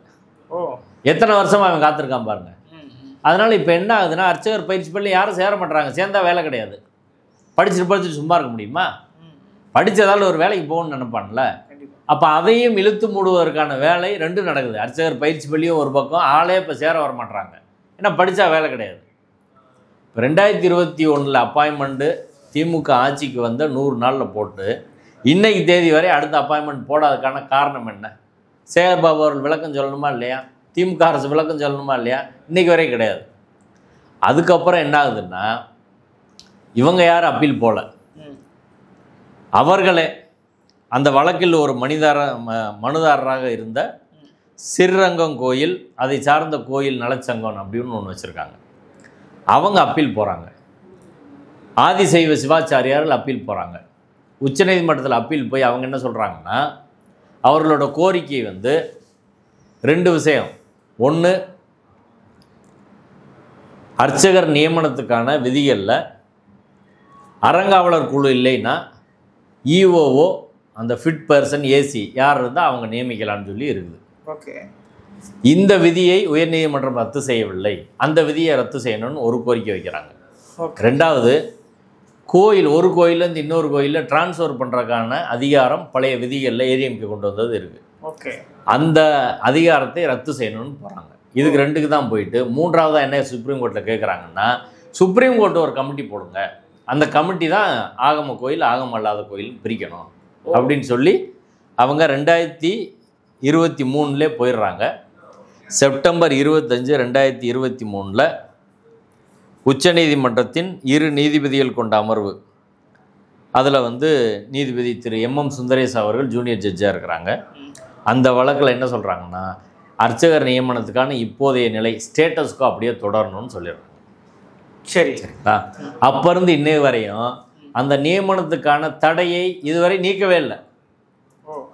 எத்தனை வருஷமாக அவன் காத்திருக்கான் பாருங்க. அதனால் இப்போ என்ன ஆகுதுன்னா, அர்ச்சகர் பயிற்சி பள்ளி யாரும் சேர மாட்டாங்க. சேர்ந்தா வேலை கிடையாது. படிச்சுட்டு சும்மா இருக்க முடியுமா? படித்ததால் ஒரு வேலைக்கு போகணும்னு நினைப்பான்ல. அப்போ அதையும் இழுத்து மூடுவதற்கான வேலை ரெண்டும் நடக்குது. அர்ச்சகர் பயிற்சி பள்ளியும் ஒரு பக்கம், ஆளே இப்போ சேர வர மாட்டாங்க. ஏன்னா படித்தா வேலை கிடையாது. இப்போ 2021 அப்பாயின்மெண்ட்டு திமுக ஆட்சிக்கு வந்த 100 நாளில் போட்டு இன்னைக்கு தேதி வரை அடுத்த அப்பாயின்மெண்ட் போடாததுக்கான காரணம் என்ன? சேகர்பாபு அவர்கள் விளக்கம் சொல்லணுமா இல்லையா? திமுக அரசு விளக்கம் சொல்லணுமா இல்லையா? இன்றைக்கி வரை கிடையாது. அதுக்கப்புறம் என்ன ஆகுதுன்னா, இவங்க யாரும் அப்பீல் போகல. அவர்களே அந்த வழக்கில் ஒரு மனுதாரராக இருந்த ஸ்ரீரங்கம் கோயில், அதை சார்ந்த கோயில் நலச்சங்கம் அப்படின்னு ஒன்று வச்சுருக்காங்க. அவங்க அப்பீல் போகிறாங்க. ஆதிசைவ சிவாச்சாரியார்கள் அப்பீல் போகிறாங்க. உச்சநீதிமன்றத்தில் அப்பீல் போய் அவங்க என்ன சொல்கிறாங்கன்னா, அவர்களோட கோரிக்கை 2 விஷயம். ஒன்று, அர்ச்சகர் நியமனத்துக்கான விதிகளில் அறங்காவலர் குழு இல்லைன்னா இஓஓ அந்த ஃபிட் பர்சன் ஏசி யார் இருந்தால் அவங்க நியமிக்கலான்னு சொல்லி இருக்குது. ஓகே. இந்த விதியை உயர்நீதிமன்றம் ரத்து செய்யவில்லை. அந்த விதியை ரத்து செய்யணும்னு ஒரு கோரிக்கை வைக்கிறாங்க. ரெண்டாவது, ஒரு கோயிலேருந்து இன்னொரு கோயிலில் டிரான்ஸ்ஃபர் பண்ணுறதுக்கான அதிகாரம் பழைய விதிகளில் ஏடிஎம்கே கொண்டு வந்தது இருக்குது. ஓகே. அந்த அதிகாரத்தை ரத்து செய்யணும்னு போகிறாங்க. இதுக்கு 2க்கு தான் போயிட்டு, மூன்றாவதாக என்ன சுப்ரீம் கோர்ட்டில் கேட்குறாங்கன்னா, சுப்ரீம் கோர்ட்டு ஒரு கமிட்டி போடுங்க, அந்த கமிட்டி தான் ஆகம கோயில் ஆகம அல்லாத கோயில் பிரிக்கணும் அப்படின்னு சொல்லி அவங்க 2023 போயிடுறாங்க. செப்டம்பர் 25, 2023 உச்சநீதிமன்றத்தின் 2 நீதிபதிகள் கொண்ட அமர்வு, அதில் நீதிபதி திரு MM சுந்தரேஸ் அவர்கள் ஜூனியர் ஜட்ஜாக இருக்கிறாங்க. அந்த வழக்கில் என்ன சொல்கிறாங்கன்னா, அர்ச்சகர் நியமனத்துக்கான இப்போதைய நிலை ஸ்டேட்டஸ்க்கோ அப்படியே தொடரணும்னு சொல்லிடுறாங்க. சரிங்களா? அப்போ இருந்து இன்னைய வரையும் அந்த நியமனத்துக்கான தடையை இதுவரை நீக்கவே இல்லை.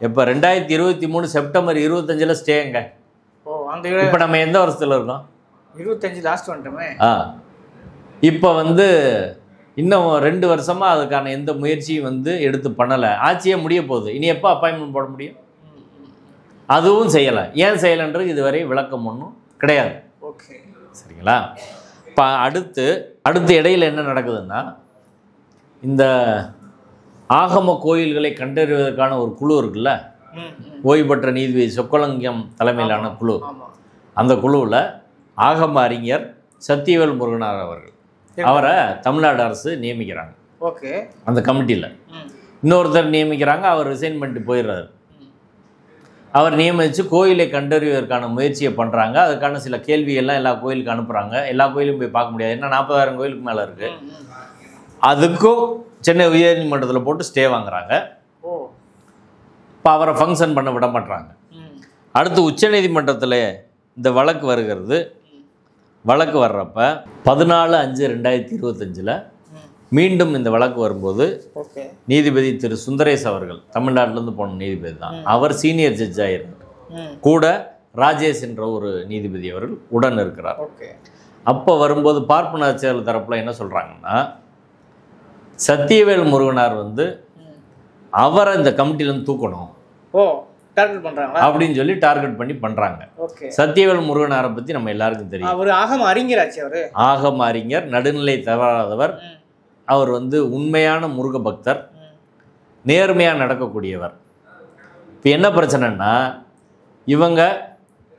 இப்போ 2023 செப்டம்பர் 25 ஸ்டேங்க. இப்போ நம்ம எந்த வருஷத்தில் இருக்கோம்? 25 லாஸ்ட் வந்துட்டோமே. இப்போ இன்னும் 2 வருஷமாக அதுக்கான எந்த முயற்சியும் எடுத்து பண்ணலை. ஆட்சியே முடிய போகுது. இனி எப்போ அப்பாயின்மெண்ட் போட முடியும்? அதுவும் செய்யலை. ஏன் செய்யலைன்றது இதுவரை விளக்கம் ஒன்றும் கிடையாது. ஓகே, சரிங்களா? இப்போ அடுத்து இடையில் என்ன நடக்குதுன்னா, இந்த ஆகம கோயில்களை கண்டறிவதற்கான ஒரு குழு இருக்குல்ல, ஓய்வு பெற்ற நீதிபதி சொக்கலிங்கம் தலைமையிலான குழு. அந்த குழுவில் ஆகம அறிஞர் சத்தியவேல் முருகனார் அவரை தமிழ்நாடு அரசு நியமிக்கிறாங்க. ஓகே. அந்த கமிட்டியில் இன்னொருத்தர் நியமிக்கிறாங்க. அவர் ரிசைன் பண்ணிட்டு போயிடுறாரு. அவர் நியமித்து கோயிலை கண்டறிவதற்கான முயற்சியை பண்ணுறாங்க. அதுக்கான சில கேள்விகள்லாம் எல்லா கோயிலுக்கு அனுப்புகிறாங்க. எல்லா கோயிலும் போய் பார்க்க முடியாது. ஏன்னா 40,000 கோயிலுக்கு மேலே இருக்குது. அதுக்கும் சென்னை உயர்நீதிமன்றத்தில் போட்டு ஸ்டே வாங்குறாங்க. இப்போ அவரை ஃபங்க்ஷன் பண்ண விட மாட்டுறாங்க. அடுத்து உச்சநீதிமன்றத்தில் இந்த வழக்கு வருகிறது. வழக்கு வர்றப்ப 14/5/2025 மீண்டும் இந்த வழக்கு வரும்போது நீதிபதி திரு சுந்தரேஸ் அவர்கள், தமிழ்நாட்டிலேருந்து போன நீதிபதி தான், அவர் சீனியர் ஜட்ஜாக இருந்தார். கூட ராஜேஷ் என்ற ஒரு நீதிபதி அவர்கள் உடன் இருக்கிறார். அப்போ வரும்போது பார்ப்பன அர்ச்சகர் தரப்பில் என்ன சொல்கிறாங்கன்னா, சத்தியவேல் முருகனார் அவரை இந்த கமிட்டிலேருந்து தூக்கணும் அப்படின்னு சொல்லி டார்கெட் பண்ணி பண்ணுறாங்க. சத்தியவேல் முருகனாரை பற்றி நம்ம எல்லாருக்கும் தெரியும். அவர் ஆகம அறிஞராச்சு. அவர் ஆகம அறிஞர், நடுநிலை தவறாதவர். அவர் உண்மையான முருக பக்தர், நேர்மையாக நடக்கக்கூடியவர். இப்போ என்ன பிரச்சனைன்னா, இவங்க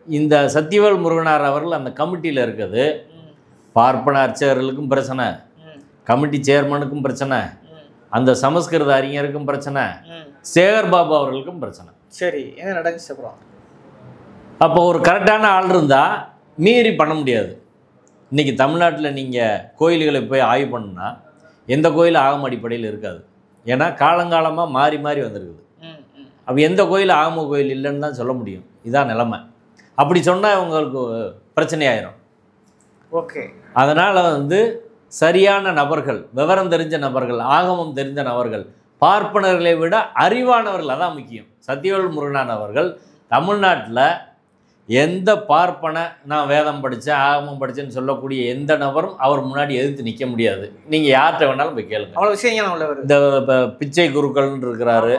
இந்த சத்தியவேல் முருகனார் அவர்கள் அந்த கமிட்டியில் இருக்குது. பார்ப்பன அர்ச்சகர்களுக்கும் பிரச்சனை, கமிட்டி சேர்மனுக்கும் பிரச்சனை, அந்த சமஸ்கிருத அறிஞருக்கும் பிரச்சனை, சேகர்பாபு அவர்களுக்கும் பிரச்சனை. சரி, என்ன நடந்துச்சு அப்புறம்? அப்போ ஒரு கரெக்டான ஆள் இருந்தால் மீறி பண்ண முடியாது. இன்றைக்கி தமிழ்நாட்டில் நீங்கள் கோயில்களை போய் ஆய்வு பண்ணுன்னா எந்த கோயில் ஆகம அடிப்படையில் இருக்காது. ஏன்னா காலங்காலமாக மாறி மாறி வந்திருக்குது. அப்போ எந்த கோயில் ஆகம கோயில் இல்லைன்னு தான் சொல்ல முடியும். இதான் நிலைமை. அப்படி சொன்னால் அவங்களுக்கு பிரச்சனையாயிரும். ஓகே. அதனால் சரியான நபர்கள், விவரம் தெரிஞ்ச நபர்கள், ஆகமம் தெரிஞ்ச நபர்கள், பார்ப்பனர்களை விட அறிவானவர்கள், அதான் முக்கியம். சத்தியவேல் முருகனார் அவர்கள் தமிழ்நாட்டில் எந்த பார்ப்பன நான் வேதம் படித்தேன் ஆகமம் படித்தேன்னு சொல்லக்கூடிய எந்த நபரும் அவர் முன்னாடி எதிர்த்து நிற்க முடியாது. நீங்கள் யார்கிட்ட வேணாலும் போய் கேளுங்க. அவ்வளோ விஷயம் உள்ளவர். இந்த பிச்சை குருக்கள்னு இருக்கிறாரு,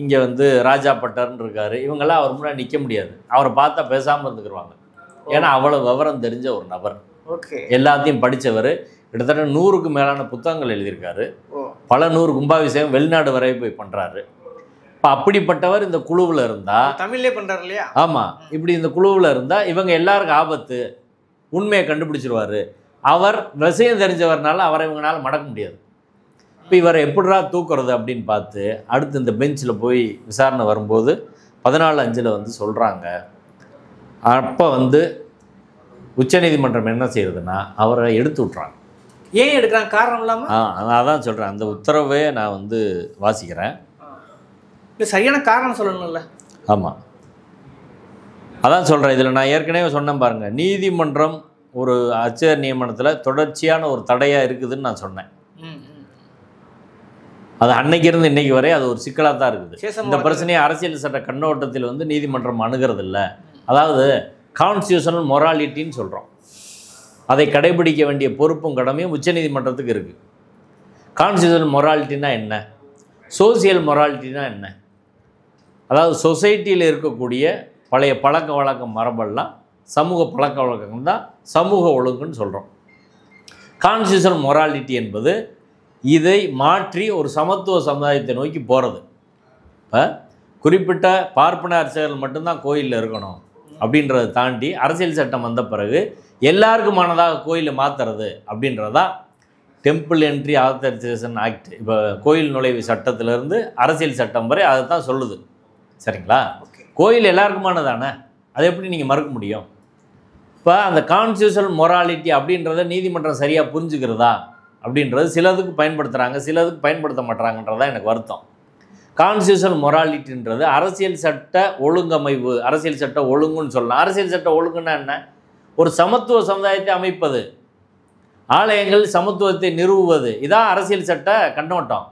இங்கே ராஜா பட்டர்னு இருக்காரு, இவங்கெல்லாம் அவர் முன்னாடி நிற்க முடியாது. அவரை பார்த்தா பேசாமல் இருந்துக்குருவாங்க. ஏன்னா அவ்வளவு விவரம் தெரிஞ்ச ஒரு நபர், ஓகே, எல்லாத்தையும் படித்தவர், கிட்டத்தட்ட 100க்கு மேலான புத்தகங்கள் எழுதியிருக்காரு, பல 100 கும்பாபிஷேகம் வெளிநாடு வரை போய் பண்ணுறாரு. இப்போ அப்படிப்பட்டவர் இந்த குழுவில் இருந்தால், தமிழ்லே பண்ணுறாரு இல்லையா? ஆமாம், இப்படி இந்த குழுவில் இருந்தால் இவங்க எல்லாருக்கும் ஆபத்து, உண்மையை கண்டுபிடிச்சிருவார். அவர் விஷயம் தெரிஞ்சவர்னால அவரை இவங்களால மடக்க முடியாது. இப்போ இவரை எப்படிரா தூக்குறது அப்படின்னு பார்த்து அடுத்து இந்த பெஞ்சில் போய் விசாரணை வரும்போது 14/5 வந்து சொல்கிறாங்க. அப்போ வந்து உச்சநீதிமன்றம் என்ன செய்யுதுன்னா அவரை எடுத்து விட்றாங்க. ஏன் எடுக்கிறாங்க? காரணம் இல்லாமல்? அதான் சொல்கிறேன், அந்த உத்தரவே நான் வந்து வாசிக்கிறேன். இல்லை, சரியான காரணம் சொல்லணும்ல. ஆமாம், அதான் சொல்கிறேன். இதில் நான் ஏற்கனவே சொன்னேன் பாருங்கள், நீதிமன்றம் ஒரு அர்ச்சகர் நியமனத்தில் தொடர்ச்சியான ஒரு தடையாக இருக்குதுன்னு நான் சொன்னேன். அது அன்னைக்கு இருந்து இன்னைக்கு வரை அது ஒரு சிக்கலாக தான் இருக்குது. இந்த பிரச்சனையை அரசியல் சட்ட கண்ணோட்டத்தில் வந்து நீதிமன்றம் அணுகிறது இல்லை. அதாவது கான்ஸ்டியூஷனல் மொராலிட்டின்னு சொல்கிறோம், அதை கடைபிடிக்க வேண்டிய பொறுப்பும் கடமையும் உச்சநீதிமன்றத்துக்கு இருக்குது. கான்ஸ்டியூஷனல் மொராலிட்டினா என்ன, சோசியல் மொராலிட்டினா என்ன, அதாவது சொசைட்டியில் இருக்கக்கூடிய பழைய பழக்க வழக்கம் மரபெல்லாம் சமூக பழக்க வழக்கம் தான் சமூக ஒழுங்குன்னு சொல்கிறோம். கான்ஸ்டியூஷனல் மொராலிட்டி என்பது இதை மாற்றி ஒரு சமத்துவ சமுதாயத்தை நோக்கி போகிறது. இப்போ குறிப்பிட்ட பார்ப்பன அர்ச்சகர்கள் மட்டும்தான் கோயிலில் இருக்கணும் அப்படின்றத தாண்டி அரசியல் சட்டம் வந்த பிறகு எல்லாருக்குமானதாக கோயிலை மாற்றுறது அப்படின்றதான் டெம்பிள் என்ட்ரி ஆத்தரைசேஷன் ஆக்ட். இப்போ கோயில் நுழைவு சட்டத்திலேருந்து அரசியல் சட்டம் வரை அதை தான் சொல்லுது. சரிங்களா? கோயில் எல்லாருக்குமானதானே, அதை எப்படி நீங்கள் மறுக்க முடியும்? இப்போ அந்த கான்ஸ்டியூஷனல் மொராலிட்டி அப்படின்றத நீதிமன்றம் சரியாக புரிஞ்சுக்கிறதா அப்படின்றது சிலதுக்கு பயன்படுத்துகிறாங்க, சிலதுக்கு பயன்படுத்த மாட்டாங்கன்றதான் எனக்கு வருத்தம். கான்ஸ்டியூஷனல் மொராலிட்டின்றது அரசியல் சட்ட ஒழுங்கமைவு, அரசியல் சட்ட ஒழுங்குன்னு சொல்லலாம். அரசியல் சட்ட ஒழுங்குன்னா என்ன? ஒரு சமத்துவ சமுதாயத்தை அமைப்பது, ஆலயங்கள் சமத்துவத்தை நிறுவுவது, இதான் அரசியல் சட்ட கண்ணோட்டம்.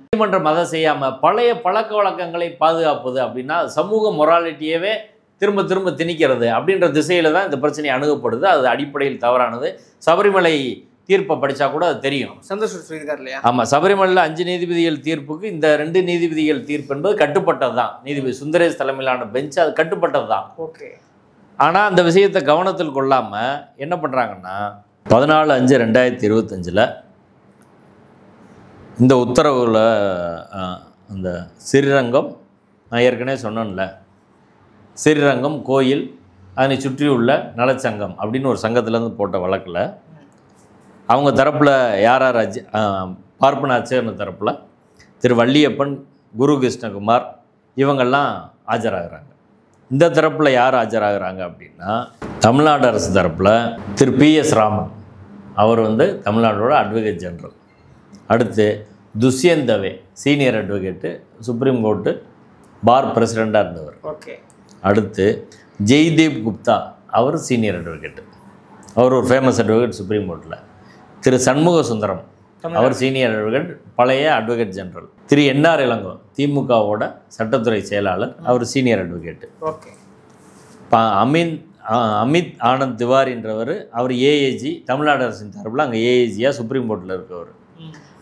நீதிமன்றம் அதை செய்யாமல் பழைய பழக்க வழக்கங்களை பாதுகாப்பது அப்படின்னா சமூக மொராலிட்டியவே திரும்ப திரும்ப திணிக்கிறது அப்படின்ற திசையில் தான் இந்த பிரச்சனை அணுகப்படுது. அது அடிப்படையில் தவறானது. சபரிமலை தீர்ப்பை படித்தா கூட அது தெரியும். சந்தோஷம் சொல்லியிருக்காரு இல்லையா? ஆமாம், சபரிமலையில் 5 நீதிபதிகள் தீர்ப்புக்கு இந்த 2 நீதிபதிகள் தீர்ப்பு என்பது கட்டுப்பட்டது தான். நீதிபதி சுந்தரேஷ் தலைமையிலான பெஞ்ச் அது கட்டுப்பட்டது தான். ஓகே. ஆனால் அந்த விஷயத்தை கவனத்தில் கொள்ளாமல் என்ன பண்ணுறாங்கன்னா 14/5/2025 இந்த உத்தரவில் அந்த ஸ்ரீரங்கம், நான் ஏற்கனவே சொன்னேன்ல, ஸ்ரீரங்கம் கோயில் அதனை சுற்றியுள்ள நலச்சங்கம் அப்படின்னு ஒரு சங்கத்திலேருந்து போட்ட வழக்கில் அவங்க தரப்பில் யார் பார்ப்பன அர்ச்சகர் தரப்பில் திரு வள்ளியப்பன், குரு கிருஷ்ணகுமார் இவங்கெல்லாம் ஆஜராகிறாங்க. இந்த தரப்பில் யார் ஆஜராகிறாங்க அப்படின்னா தமிழ்நாடு அரசு தரப்பில் திரு PS ராமன், அவர் வந்து தமிழ்நாடோட அட்வொகேட் ஜெனரல். அடுத்து Dushyant Dave, senior advocate, supreme court bar பிரசிடெண்ட்டாக இருந்தவர். ஓகே. அடுத்து ஜெய்தீப் குப்தா, அவர் சீனியர் அட்வொகேட்டு, அவர் ஒரு ஃபேமஸ் அட்வொகேட் சுப்ரீம் கோர்ட்டில். திரு சண்முக சுந்தரம், அவர் சீனியர் அட்வொகேட், பழைய advocate general. Thiru NR Elango, திமுகவோட சட்டத்துறை செயலாளர், அவர் senior advocate. Okay. Amit Anand திவாரின்றவர், அவர் AAG, தமிழ்நாடு அரசின் தரப்பில் அங்கே AAGயாக சுப்ரீம் கோர்ட்டில் இருக்கவர்.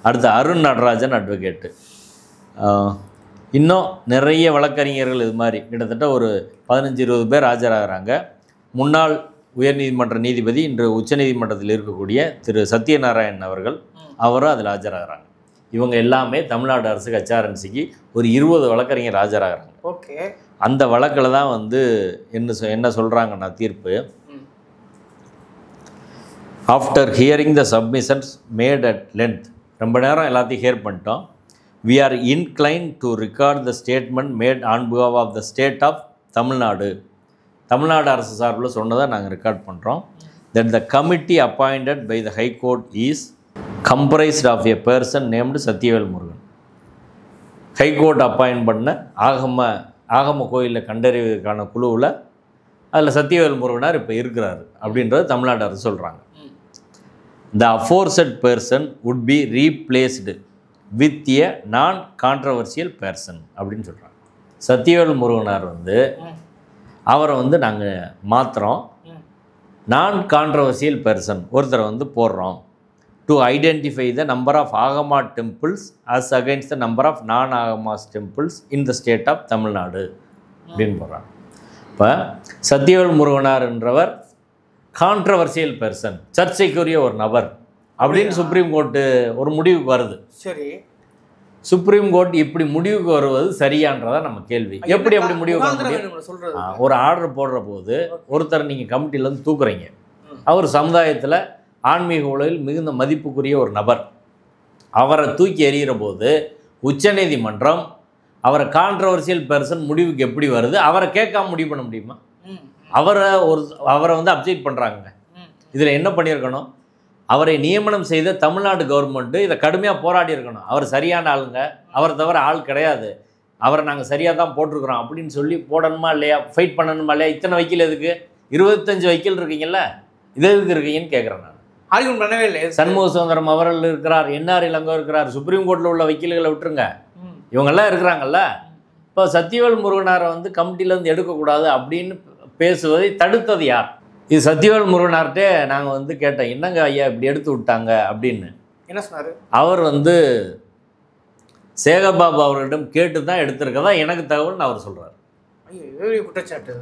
அடுத்து அருண் நடராஜன் அட்வொகேட்டு. இன்னும் நிறைய வழக்கறிஞர்கள் இது மாதிரி கிட்டத்தட்ட ஒரு 15-20 பேர் ஆஜராகிறாங்க. முன்னாள் உயர்நீதிமன்ற நீதிபதி, இன்று உச்சநீதிமன்றத்தில் இருக்கக்கூடிய திரு சத்யநாராயணன் அவர்கள், அவரும் அதில் ஆஜராகிறாங்க. இவங்க எல்லாமே தமிழ்நாடு அரசுக்கு HRNCக்கு ஒரு 20 வழக்கறிஞர் ஆஜராகிறாங்க. ஓகே. அந்த வழக்கில் தான் வந்து என்ன சொல்கிறாங்கன்னா தீர்ப்பு, after hearing the submissions made at length, ரொம்ப நேரம் எல்லாத்தையும் ஹியர் பண்ணிட்டோம். We are inclined to record the statement made on behalf of the state of Tamil Nadu. Tamil Nadu அரசு சார்பில் சொன்னதை நாங்கள் ரெக்கார்ட் பண்ணுறோம். That the committee appointed by the High Court is comprised of a person named Sathyavel Murugan. High court appoint பண்ண ஆகம கோயிலில் கண்டறிவதற்கான குழுவில் அதில் சத்யவேல் முருகனார் இப்போ இருக்கிறாரு அப்படின்றது தமிழ்நாடு அரசு சொல்கிறாங்க. The aforesaid person would be replaced with a non-controversial person அப்படின்னு சொல்கிறாங்க. சத்யவேல் முருகனார் வந்து அவரை வந்து நாங்கள் மாற்றுறோம், non-controversial person ஒருத்தரை வந்து போடுறோம், to identify the number of ஆகமா temples as against the number of non-ஆகமாஸ் temples in the state of Tamil Nadu அப்படின்னு போடுறாங்க. இப்போ சத்யவேல் முருகனார் என்றவர் கான்ட்ரவர்சியல் பெர்சன், சர்ச்சைக்குரிய ஒரு நபர் அப்படின்னு சுப்ரீம் கோர்ட்டு ஒரு முடிவுக்கு வருது. சரி, சுப்ரீம் கோர்ட் இப்படி முடிவுக்கு வருவது சரியான்றதா நம்ம கேள்வி. எப்படி அப்படி முடிவுக்கு வர முடியும்? சொல்றது ஒரு ஆர்டர் போடுற போது ஒருத்தர் நீங்கள் கமிட்டிலேருந்து தூக்குறீங்க, அவர் சமுதாயத்தில் ஆன்மீக உலகில் மிகுந்த மதிப்புக்குரிய ஒரு நபர், அவரை தூக்கி எறிகிற போது உச்சநீதிமன்றம் அவரை கான்ட்ரவர்சியல் பெர்சன் முடிவுக்கு எப்படி வருது? அவரை கேட்காம முடிவு பண்ண முடியுமா? அவரை வந்து அப்செக்ட் பண்ணுறாங்க. இதில் என்ன பண்ணியிருக்கணும்? அவரை நியமனம் செய்த தமிழ்நாடு கவர்மெண்ட்டு இதை கடுமையாக போராடி இருக்கணும். அவர் சரியான ஆளுங்க, அவரை தவிர ஆள் கிடையாது, அவரை நாங்கள் சரியாக தான் போட்டிருக்கிறோம் அப்படின்னு சொல்லி போடணுமா இல்லையா, ஃபைட் பண்ணணுமா இல்லையா? இத்தனை வக்கீல் எதுக்கு? 25 வக்கீல் இருக்கீங்கல்ல, இது எதுக்கு இருக்கீங்கன்னு கேட்குறேன் நான். ஆர்கியூமெண்ட் பண்ணவே இல்லை. சண்முக சுந்தரம் அவர்கள் இருக்கிறார், என்ஆர் இளங்கோ இருக்கிறார், சுப்ரீம் கோர்ட்டில் உள்ள வக்கீல்களை விட்டுருங்க, இவங்கெல்லாம் இருக்கிறாங்கல்ல. இப்போ சத்தியவேல் முருகனாரை வந்து கமிட்டிலேருந்து எடுக்கக்கூடாது அப்படின்னு பேசுவதை தடுத்தது யார்? இது சத்தியவேல் முருகனார்கிட்டே நாங்கள் வந்து கேட்டோம், என்னங்க ஐயா இப்படி எடுத்து விட்டாங்க அப்படின்னு. என்ன சொன்னார்? அவர் வந்து சேகர்பாபு அவர்களிடம் கேட்டு தான் எடுத்திருக்கதா எனக்கு தகவல்னு அவர் சொல்கிறார். குற்றச்சாட்டு.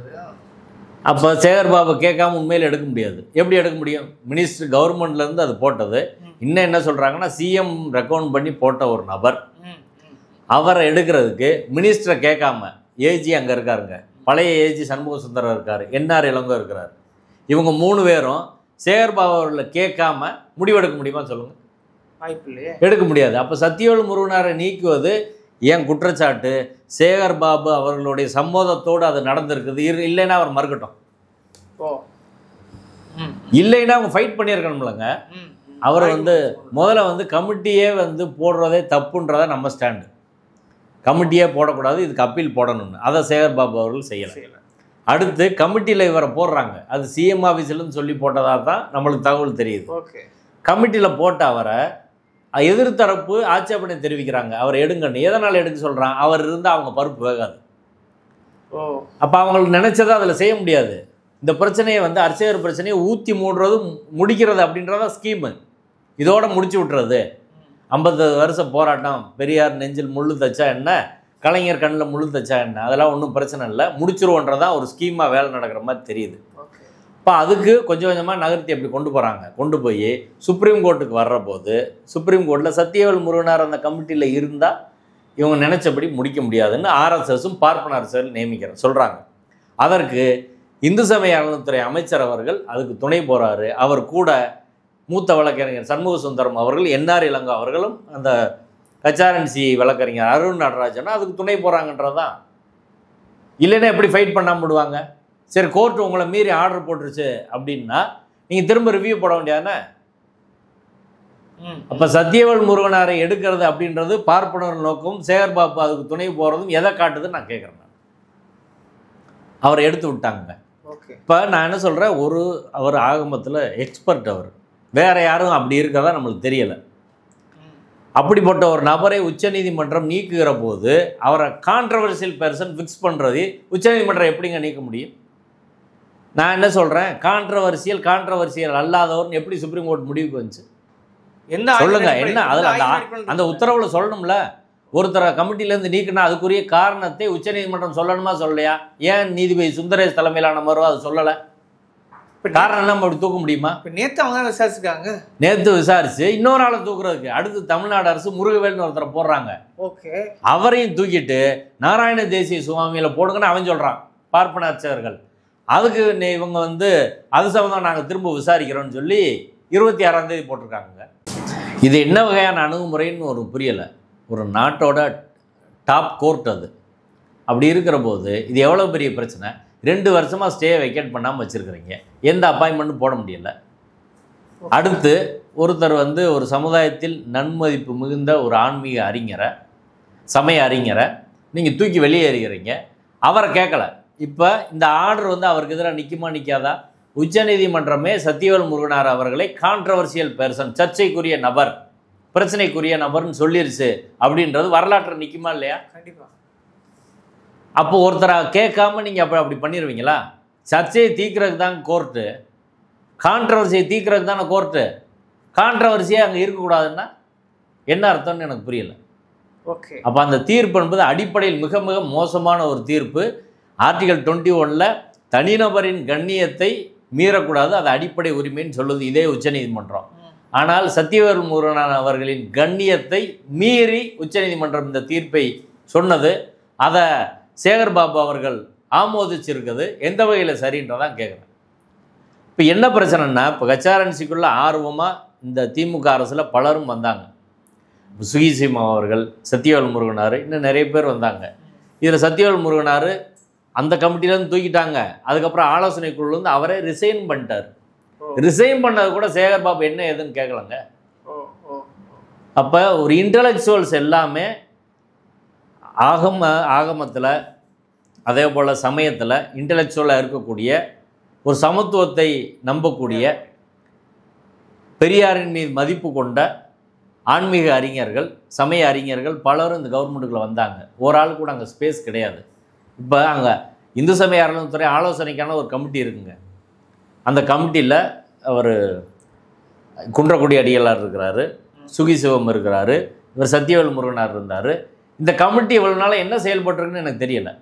அப்போ சேகர்பாபு கேட்காம உண்மையில் எடுக்க முடியாது. எப்படி எடுக்க முடியும்? மினிஸ்டர் கவர்மெண்ட்லேருந்து அது போட்டது. இன்னும் என்ன சொல்கிறாங்கன்னா, சிஎம் ரெக்கமெண்ட் பண்ணி போட்ட ஒரு நபர் அவரை எடுக்கிறதுக்கு மினிஸ்டரை கேட்காம, ஏஜி அங்கே இருக்காருங்க, பழைய ஏஜி சண்முக சுந்தரம் இருக்கார், என்ஆர் இளங்கோ இருக்கிறார், இவங்க 3 பேரும் சேகர்பாபு அவர்களை கேட்காம முடிவெடுக்க முடியுமா சொல்லுங்கள்? வாய்ப்பில்லையே, எடுக்க முடியாது. அப்போ சத்தியவேல் முருகனாரை நீக்குவது ஏன் குற்றச்சாட்டு? சேகர்பாபு அவர்களுடைய சம்மதத்தோடு அது நடந்திருக்குது, இல்லைன்னா அவர் மறுக்கட்டும். இல்லைன்னா அவங்க ஃபைட் பண்ணியிருக்கணும்லங்க. அவர் வந்து முதல்ல வந்து கமிட்டியே வந்து போடுறதே தப்புன்றதை நம்ம ஸ்டாண்டு. கமிட்டியே போடக்கூடாது, இதுக்கு அப்பீல் போடணும்னு, அதை சேகர்பாபு அவர்கள் செய்யலை. அடுத்து கமிட்டியில் இவரை போடுறாங்க, அது சிஎம் ஆஃபீஸ்லன்னு சொல்லி போட்டதாக தான் நம்மளுக்கு தகவல் தெரியுது. கமிட்டியில் போட்ட அவரை எதிர்த்தரப்பு ஆட்சேபனை தெரிவிக்கிறாங்க, அவர் எடுங்கன்னு. எதனால் எடுக்க சொல்கிறான்? அவர் இருந்தால் அவங்க பருப்பு வேகாது. அப்போ அவங்களுக்கு நினச்சதை அதில் செய்ய முடியாது. இந்த பிரச்சனையை வந்து அர்ச்சகர் பிரச்சனையை ஊற்றி மூடுறது முடிக்கிறது அப்படின்றத ஸ்கீமு. இதோட முடிச்சு விட்டுறது. 50 வருஷம் போராட்டம், பெரியார் நெஞ்சில் முள்ளு தச்சா என்ன, கலைஞர் கண்ணில் முள்ளு தச்சா என்ன, அதெல்லாம் ஒன்றும் பிரச்சனை இல்லை, முடிச்சிருவோன்றதான் ஒரு ஸ்கீமாக வேலை நடக்கிற மாதிரி தெரியுது. இப்போ அதுக்கு கொஞ்சம் கொஞ்சமாக நகர்த்தி அப்படி கொண்டு போகிறாங்க. கொண்டு போய் சுப்ரீம் கோர்ட்டுக்கு வர்ற போது சுப்ரீம் கோர்ட்டில் சத்தியவேல் முருகனார் அந்த கமிட்டியில் இருந்தால் இவங்க நினச்சபடி முடிக்க முடியாதுன்னு ஆர்எஸ்எஸும் பார்ப்பன அரசியல் சொல்கிறாங்க. அதற்கு இந்து சமய அறநிலையத்துறை அமைச்சர் அவர்கள் அதுக்கு துணை போகிறாரு. அவர் கூட மூத்த வழக்கறிஞர் சண்முக சுந்தரம் அவர்கள், என்ஆர் இளங்கோ அவர்களும், அந்த ஹெச்ஆர்என்சி வழக்கறிஞர் அருண் நடராஜனும் அதுக்கு துணை போகிறாங்கன்றதான். இல்லைன்னா எப்படி ஃபைட் பண்ணாமல் விடுவாங்க? சரி, கோர்ட்டு உங்களை மீறி ஆர்டர் போட்டுருச்சு அப்படின்னா நீங்கள் திரும்ப ரிவ்யூ போட வேண்டியதானே? அப்போ சத்தியவேல் முருகனாரை எடுக்கிறது அப்படின்றது பார்ப்பனர் நோக்கம், சேகர்பாபு அதுக்கு துணை போகிறதும் எதை காட்டுதுன்னு நான் கேட்குறேன். அவரை எடுத்து விட்டாங்க. இப்போ நான் என்ன சொல்கிறேன், அவர் ஆகமத்தில் எக்ஸ்பர்ட், அவர் வேறு யாரும் அப்படி இருக்கதான் நம்மளுக்கு தெரியலை. அப்படிப்பட்ட ஒரு நபரை உச்சநீதிமன்றம் நீக்குகிற போது அவரை கான்ட்ரவர்சியல் பெர்சன் ஃபிக்ஸ் பண்ணுறது உச்சநீதிமன்றம் எப்படிங்க நீக்க முடியும்? நான் என்ன சொல்கிறேன், கான்ட்ரவர்சியல் அல்லாதவர்னு எப்படி சுப்ரீம் கோர்ட் முடிவுக்கு வந்துச்சு சொல்லுங்க? என்ன அதில் அந்த உத்தரவில் சொல்லணும்ல, ஒருத்தரை கமிட்டிலேருந்து நீக்கினா அதுக்குரிய காரணத்தை உச்சநீதிமன்றம் சொல்லணுமா சொல்லலையா? ஏன் நீதிபதி சுந்தரேஷ் தலைமையிலான மரோ அது சொல்லலை? காரணம் நம்ம அப்படி தூக்க முடியுமா? நேற்று அவங்க விசாரிச்சுக்காங்க. நேற்று விசாரிச்சு இன்னொரு ஆளை தூக்குறதுக்கு அடுத்து தமிழ்நாடு அரசு முருகவேல்னு ஒருத்தரை போடுறாங்க. அவரையும் தூக்கிட்டு நாராயண தேசிய சுவாமியில் போடுங்கன்னு அவன் சொல்கிறான், பார்ப்பன அர்ச்சகர்கள். அதுக்கு இவங்க வந்து அது சம்பந்தம் நாங்கள் திரும்ப விசாரிக்கிறோன்னு சொல்லி 26ஆம் தேதி போட்டிருக்காங்க. இது என்ன வகையான அணுகுமுறைன்னு ஒரு புரியலை. ஒரு நாட்டோட டாப் கோர்ட் அது. அப்படி இருக்கிற போது இது எவ்வளோ பெரிய பிரச்சனை. 2 வருஷமாக ஸ்டே வெக்கேட் பண்ணாமல் வச்சுருக்கிறீங்க, எந்த அப்பாயின்மெண்ட்டும் போட முடியல. அடுத்து ஒருத்தர் வந்து ஒரு சமுதாயத்தில் நன்மதிப்பு மிகுந்த ஒரு ஆன்மீக அறிஞரை, சமய அறிஞரை நீங்கள் தூக்கி வெளியேறுகிறீங்க, அவரை கேட்கல. இப்போ இந்த ஆர்டர் வந்து அவருக்கு எதிராக நிற்குமா நிற்காதா? உச்சநீதிமன்றமே சத்தியவேல் முருகனார் அவர்களை கான்ட்ரவர்சியல் பெர்சன், சர்ச்சைக்குரிய நபர், பிரச்சனைக்குரிய நபர்னு சொல்லிருச்சு அப்படின்றது வரலாற்றில் நிற்குமா இல்லையா? கண்டிப்பாக. அப்போ ஒருத்தரை கேட்காம நீங்கள் அப்படி பண்ணிடுவீங்களா? சர்ச்சையை தீர்க்கிறதுக்கு தாங்க கோர்ட்டு, கான்ட்ரவர்சியை தீர்க்கிறதுக்கு தானே கோர்ட்டு. கான்ட்ரவர்சியாக அங்கே இருக்கக்கூடாதுன்னா என்ன அர்த்தம்னு எனக்கு புரியலை. அப்போ அந்த தீர்ப்பு என்பது அடிப்படையில் மிக மிக மோசமான ஒரு தீர்ப்பு. ஆர்டிகல் 21 தனிநபரின் கண்ணியத்தை மீறக்கூடாது, அது அடிப்படை உரிமைன்னு சொல்லுது இதே உச்சநீதிமன்றம். ஆனால் சத்தியவேல் முருகன் அவர்களின் கண்ணியத்தை மீறி உச்சநீதிமன்றம் இந்த தீர்ப்பை சொன்னது. அதை சேகர்பாபு அவர்கள் ஆமோதிச்சிருக்குது. எந்த வகையில் சரின்றதான் கேட்குறேன். இப்போ என்ன பிரச்சனைன்னா, இப்போ கச்சாரன்சிக்குள்ளே ஆர்வமாக இந்த திமுக அரசில் பலரும் வந்தாங்க. சுகிசிமா அவர்கள், சத்தியவேல் முருகனார், இன்னும் நிறைய பேர் வந்தாங்க. இதில் சத்தியவேல் முருகனார் அந்த கமிட்டிலேருந்து தூக்கிட்டாங்க. அதுக்கப்புறம் ஆலோசனை குழுலேருந்து அவரே ரிசைன் பண்ணிட்டார். ரிசைன் பண்ணது கூட சேகர்பாபு என்ன ஏதுன்னு கேட்கலங்க. அப்போ ஒரு இன்டலெக்சுவல்ஸ் எல்லாமே ஆகமத்தில் அதே போல் சமயத்தில் இன்டலெக்சுவலாக இருக்கக்கூடிய ஒரு சமத்துவத்தை நம்பக்கூடிய பெரியாரின் மீது மதிப்பு கொண்ட ஆன்மீக அறிஞர்கள், சமய அறிஞர்கள் பலரும் இந்த கவர்மெண்ட்டுக்குள்ளே வந்தாங்க. ஒரு ஆள் கூட அங்கே ஸ்பேஸ் கிடையாது. இப்போ அங்கே இந்து சமய அறநிலையத்துறை ஆலோசனைக்கான ஒரு கமிட்டி இருக்குங்க. அந்த கமிட்டியில் அவர் குன்றக்குடி அடிகளார் இருக்கிறாரு, சுகிசிவம் இருக்கிறாரு, இவர் சத்தியவேல் முருகனார் இருந்தார். இந்த கமிட்டி இவ்வளோ நாளாக என்ன செயல்பட்டுருக்குன்னு எனக்கு தெரியலை.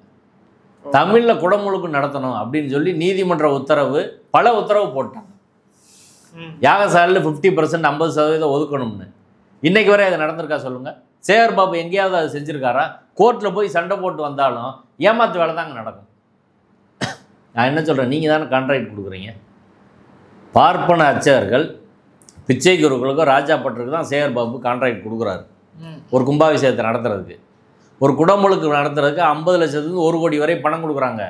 தமிழில் குடமுழுக்கு நடத்தணும் அப்படின்னு சொல்லி நீதிமன்ற உத்தரவு, பல உத்தரவு போட்டாங்க. யாகசாலையில் 50% 50% ஒதுக்கணும்னு. இன்றைக்கு வரை அது நடந்திருக்கா சொல்லுங்கள்? சேகர்பாபு எங்கேயாவது அது செஞ்சுருக்காரா? கோர்ட்டில் போய் சண்டை போட்டு வந்தாலும் ஏமாத்து வேலை தாங்க நடக்கும். நான் என்ன சொல்கிறேன், நீங்கள் தானே கான்ட்ராக்ட் கொடுக்குறீங்க. பார்ப்பன அர்ச்சகர்கள் பிச்சை குருக்களுக்கும் ராஜாப்பட்டருக்கு தான் சேகர்பாபு கான்ட்ராக்ட் கொடுக்குறாரு. ஒரு கும்பாபிஷேகத்தை நடத்துறதுக்கு, ஒரு குடமுழுக்கு நடத்துறதுக்கு 50 லட்சத்துலேருந்து 1 கோடி வரை பணம் கொடுக்குறாங்க.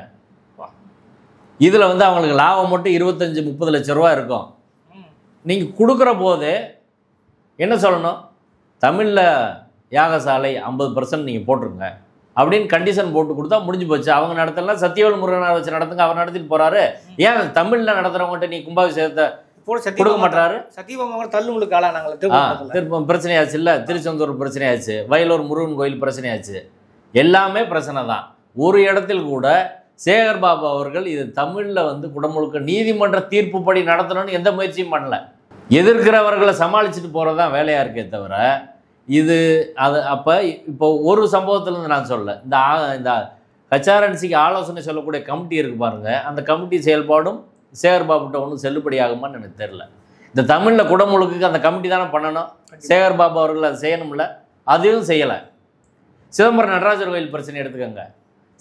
இதில் வந்து அவங்களுக்கு லாபம் மட்டும் 25-30 லட்ச ரூபா இருக்கும். நீங்கள் கொடுக்குற போது என்ன சொல்லணும்? தமிழில் யாகசாலை 50% நீங்கள் போட்டிருங்க அப்படின்னு கண்டிஷன் போட்டு கொடுத்தா முடிஞ்சு போச்சு. அவங்க நடத்தலாம், சத்தியவேல் முருகனார் வச்சு நடத்துங்க, அவர் நடத்திட்டு போகிறாரு. ஏன் தமிழில் நடத்துகிறவங்கள்ட்ட நீ கும்பாபிஷேகத்தை கொடுக்க மாட்டாரு? சத்தியபாமா தள்ளுமுழுக்கு ஆளானாங்களே, திருப்பம் பிரச்சனையாச்சு இல்லை, திருச்செந்தூர் பிரச்சனையாச்சு, வயலூர் முருகன் கோயில் பிரச்சனையாச்சு, எல்லாமே பிரச்சனை தான். ஒரு இடத்தில் கூட சேகர்பாபு அவர்கள் இது தமிழில் வந்து குடமுழுக்க நீதிமன்ற தீர்ப்புப்படி நடத்தணும்னு எந்த முயற்சியும் பண்ணல. எதிர்க்கிறவர்களை சமாளிச்சுட்டு போகிறது தான் வேலையாக இருக்கே தவிர இது அது. அப்போ இப்போ ஒரு சம்பவத்திலேருந்து நான் சொல்ல, இந்த கச்சாரன்சிக்கு ஆலோசனை சொல்லக்கூடிய கமிட்டி இருக்குது பாருங்கள், அந்த கமிட்டி செயல்பாடும் சேகர்பாபுட்ட ஒன்றும் செல்லுபடி ஆகுமான்னு எனக்கு தெரில. இந்த தமிழில் குடமுழுக்கு அந்த கமிட்டி தானே பண்ணணும். சேகர்பாபு அவர்கள் அதை செய்யணும்ல, அதையும் செய்யலை. சிதம்பரம் நடராஜர் கோயில் பிரச்சனை எடுத்துக்கோங்க.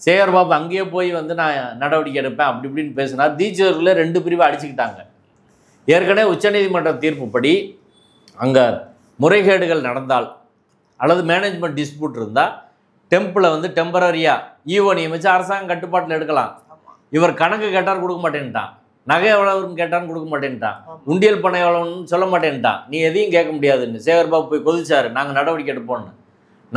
சேகர்பாபு அங்கேயே போய் வந்து நான் நடவடிக்கை எடுப்பேன் அப்படி இப்படின்னு பேசினார். தீட்சிதர்களே 2 பிரிவை அடிச்சுக்கிட்டாங்க. ஏற்கனவே உச்சநீதிமன்ற தீர்ப்புப்படி அங்கே முறைகேடுகள் நடந்தால் அல்லது மேனேஜ்மெண்ட் டிஸ்பியூட் இருந்தால் டெம்பிளை வந்து டெம்பரரியாக ஈவோ நியமித்து அரசாங்கம் கட்டுப்பாட்டில் எடுக்கலாம். இவர் கணக்கு கேட்டார் கொடுக்க மாட்டேன்ட்டான், நகை எவ்வளவுன்னு கேட்டான்னு கொடுக்க மாட்டேன்ட்டான், உண்டியல் பணம் எவ்வளோன்னு சொல்ல மாட்டேன்ட்டான், நீ எதையும் கேட்க முடியாதுன்னு சேகர்பாபு போய் கொதிச்சார். நாங்கள் நடவடிக்கை எடுப்போம்னு.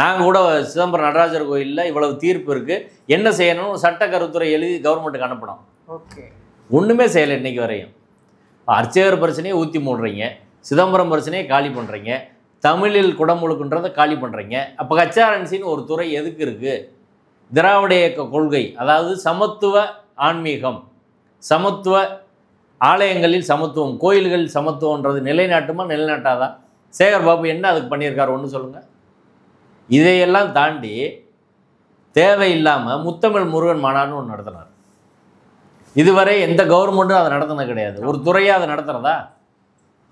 நாங்கள் கூட சிதம்பரம் நடராஜர் கோயிலில் இவ்வளவு தீர்ப்பு இருக்குது, என்ன செய்யணும்னு சட்ட கருத்துரை எழுதி கவர்மெண்ட்டுக்கு அனுப்பணும். ஓகே, ஒன்றுமே செய்யலை இன்றைக்கி வரையும். அர்ச்சகர் பிரச்சனையை ஊற்றி மூடுறீங்க, சிதம்பரம் பிரச்சனையை காலி பண்ணுறீங்க, தமிழில் குடமுழுக்குன்றதை காலி பண்ணுறீங்க. அப்போ கச்சாரன்சின்னு ஒரு துறை எதுக்கு இருக்குது? திராவிட இயக்க கொள்கை, அதாவது சமத்துவ ஆன்மீகம், சமத்துவ ஆலயங்களில் சமத்துவம், கோயில்களில் சமத்துவன்றது நிலைநாட்டுமா நிலைநாட்டாதா? சேகர்பாபு என்ன அதுக்கு பண்ணியிருக்காரு ஒன்று சொல்லுங்கள். இதையெல்லாம் தாண்டி தேவையில்லாமல் முத்தமிழ் முருகன் மாநாடுன்னு ஒன்று நடத்தினார். இதுவரை எந்த கவர்மெண்ட்டும் அதை நடத்தினது கிடையாது. ஒரு துறையாக அதை நடத்துகிறதா?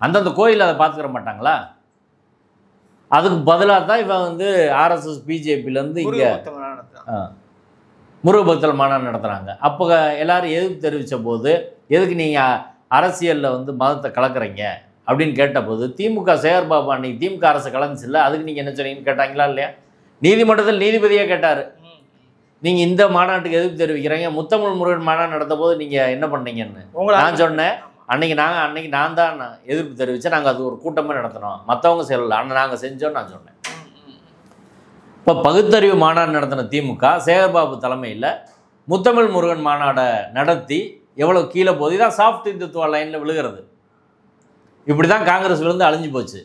அந்தந்த கோயில் அதை பார்த்துக்கிற மாட்டாங்களா? அதுக்கு பதிலாக தான் இவன் வந்து ஆர்எஸ்எஸ் பிஜேபியிலேருந்து இங்கே முருகபக்தர் மாநாடு நடத்துகிறாங்க. அப்போ எல்லோரும் எதிர்ப்பு தெரிவித்த போது, எதுக்கு நீங்கள் அரசியலில் வந்து மதத்தை கலக்குறீங்க அப்படின்னு கேட்டபோது, திமுக சேகர்பாபு அன்னைக்கு திமுக அரசு கலந்துச்சு இல்லை, அதுக்கு நீங்கள் என்ன சொன்னீங்கன்னு கேட்டாங்களா இல்லையா? நீதிமன்றத்தில் நீதிபதியாக கேட்டார், நீங்கள் இந்த மாநாட்டுக்கு எதிர்ப்பு தெரிவிக்கிறீங்க, முத்தமிழ் முருகன் மாநாடு நடத்த போது நீங்கள் என்ன பண்ணீங்கன்னு. நான் சொன்னேன், அன்னைக்கு நான் தான் எதிர்ப்பு தெரிவித்தேன், நாங்கள் அது ஒரு கூட்டமாக நடத்தினோம், மற்றவங்க செய்யலை, ஆனால் நாங்கள் செஞ்சோன்னு நான் சொன்னேன். இப்போ பகுத்தறிவு மாநாடு நடத்தின திமுக சேகர்பாபு தலைமையில் முத்தமிழ் முருகன் மாநாடை நடத்தி எவ்வளோ கீழே போகுது. இதான் சாஃப்ட் இந்துத்துவ லைனில் விழுகிறது. இப்படி தான் காங்கிரஸ்லேருந்து அழிஞ்சு போச்சு.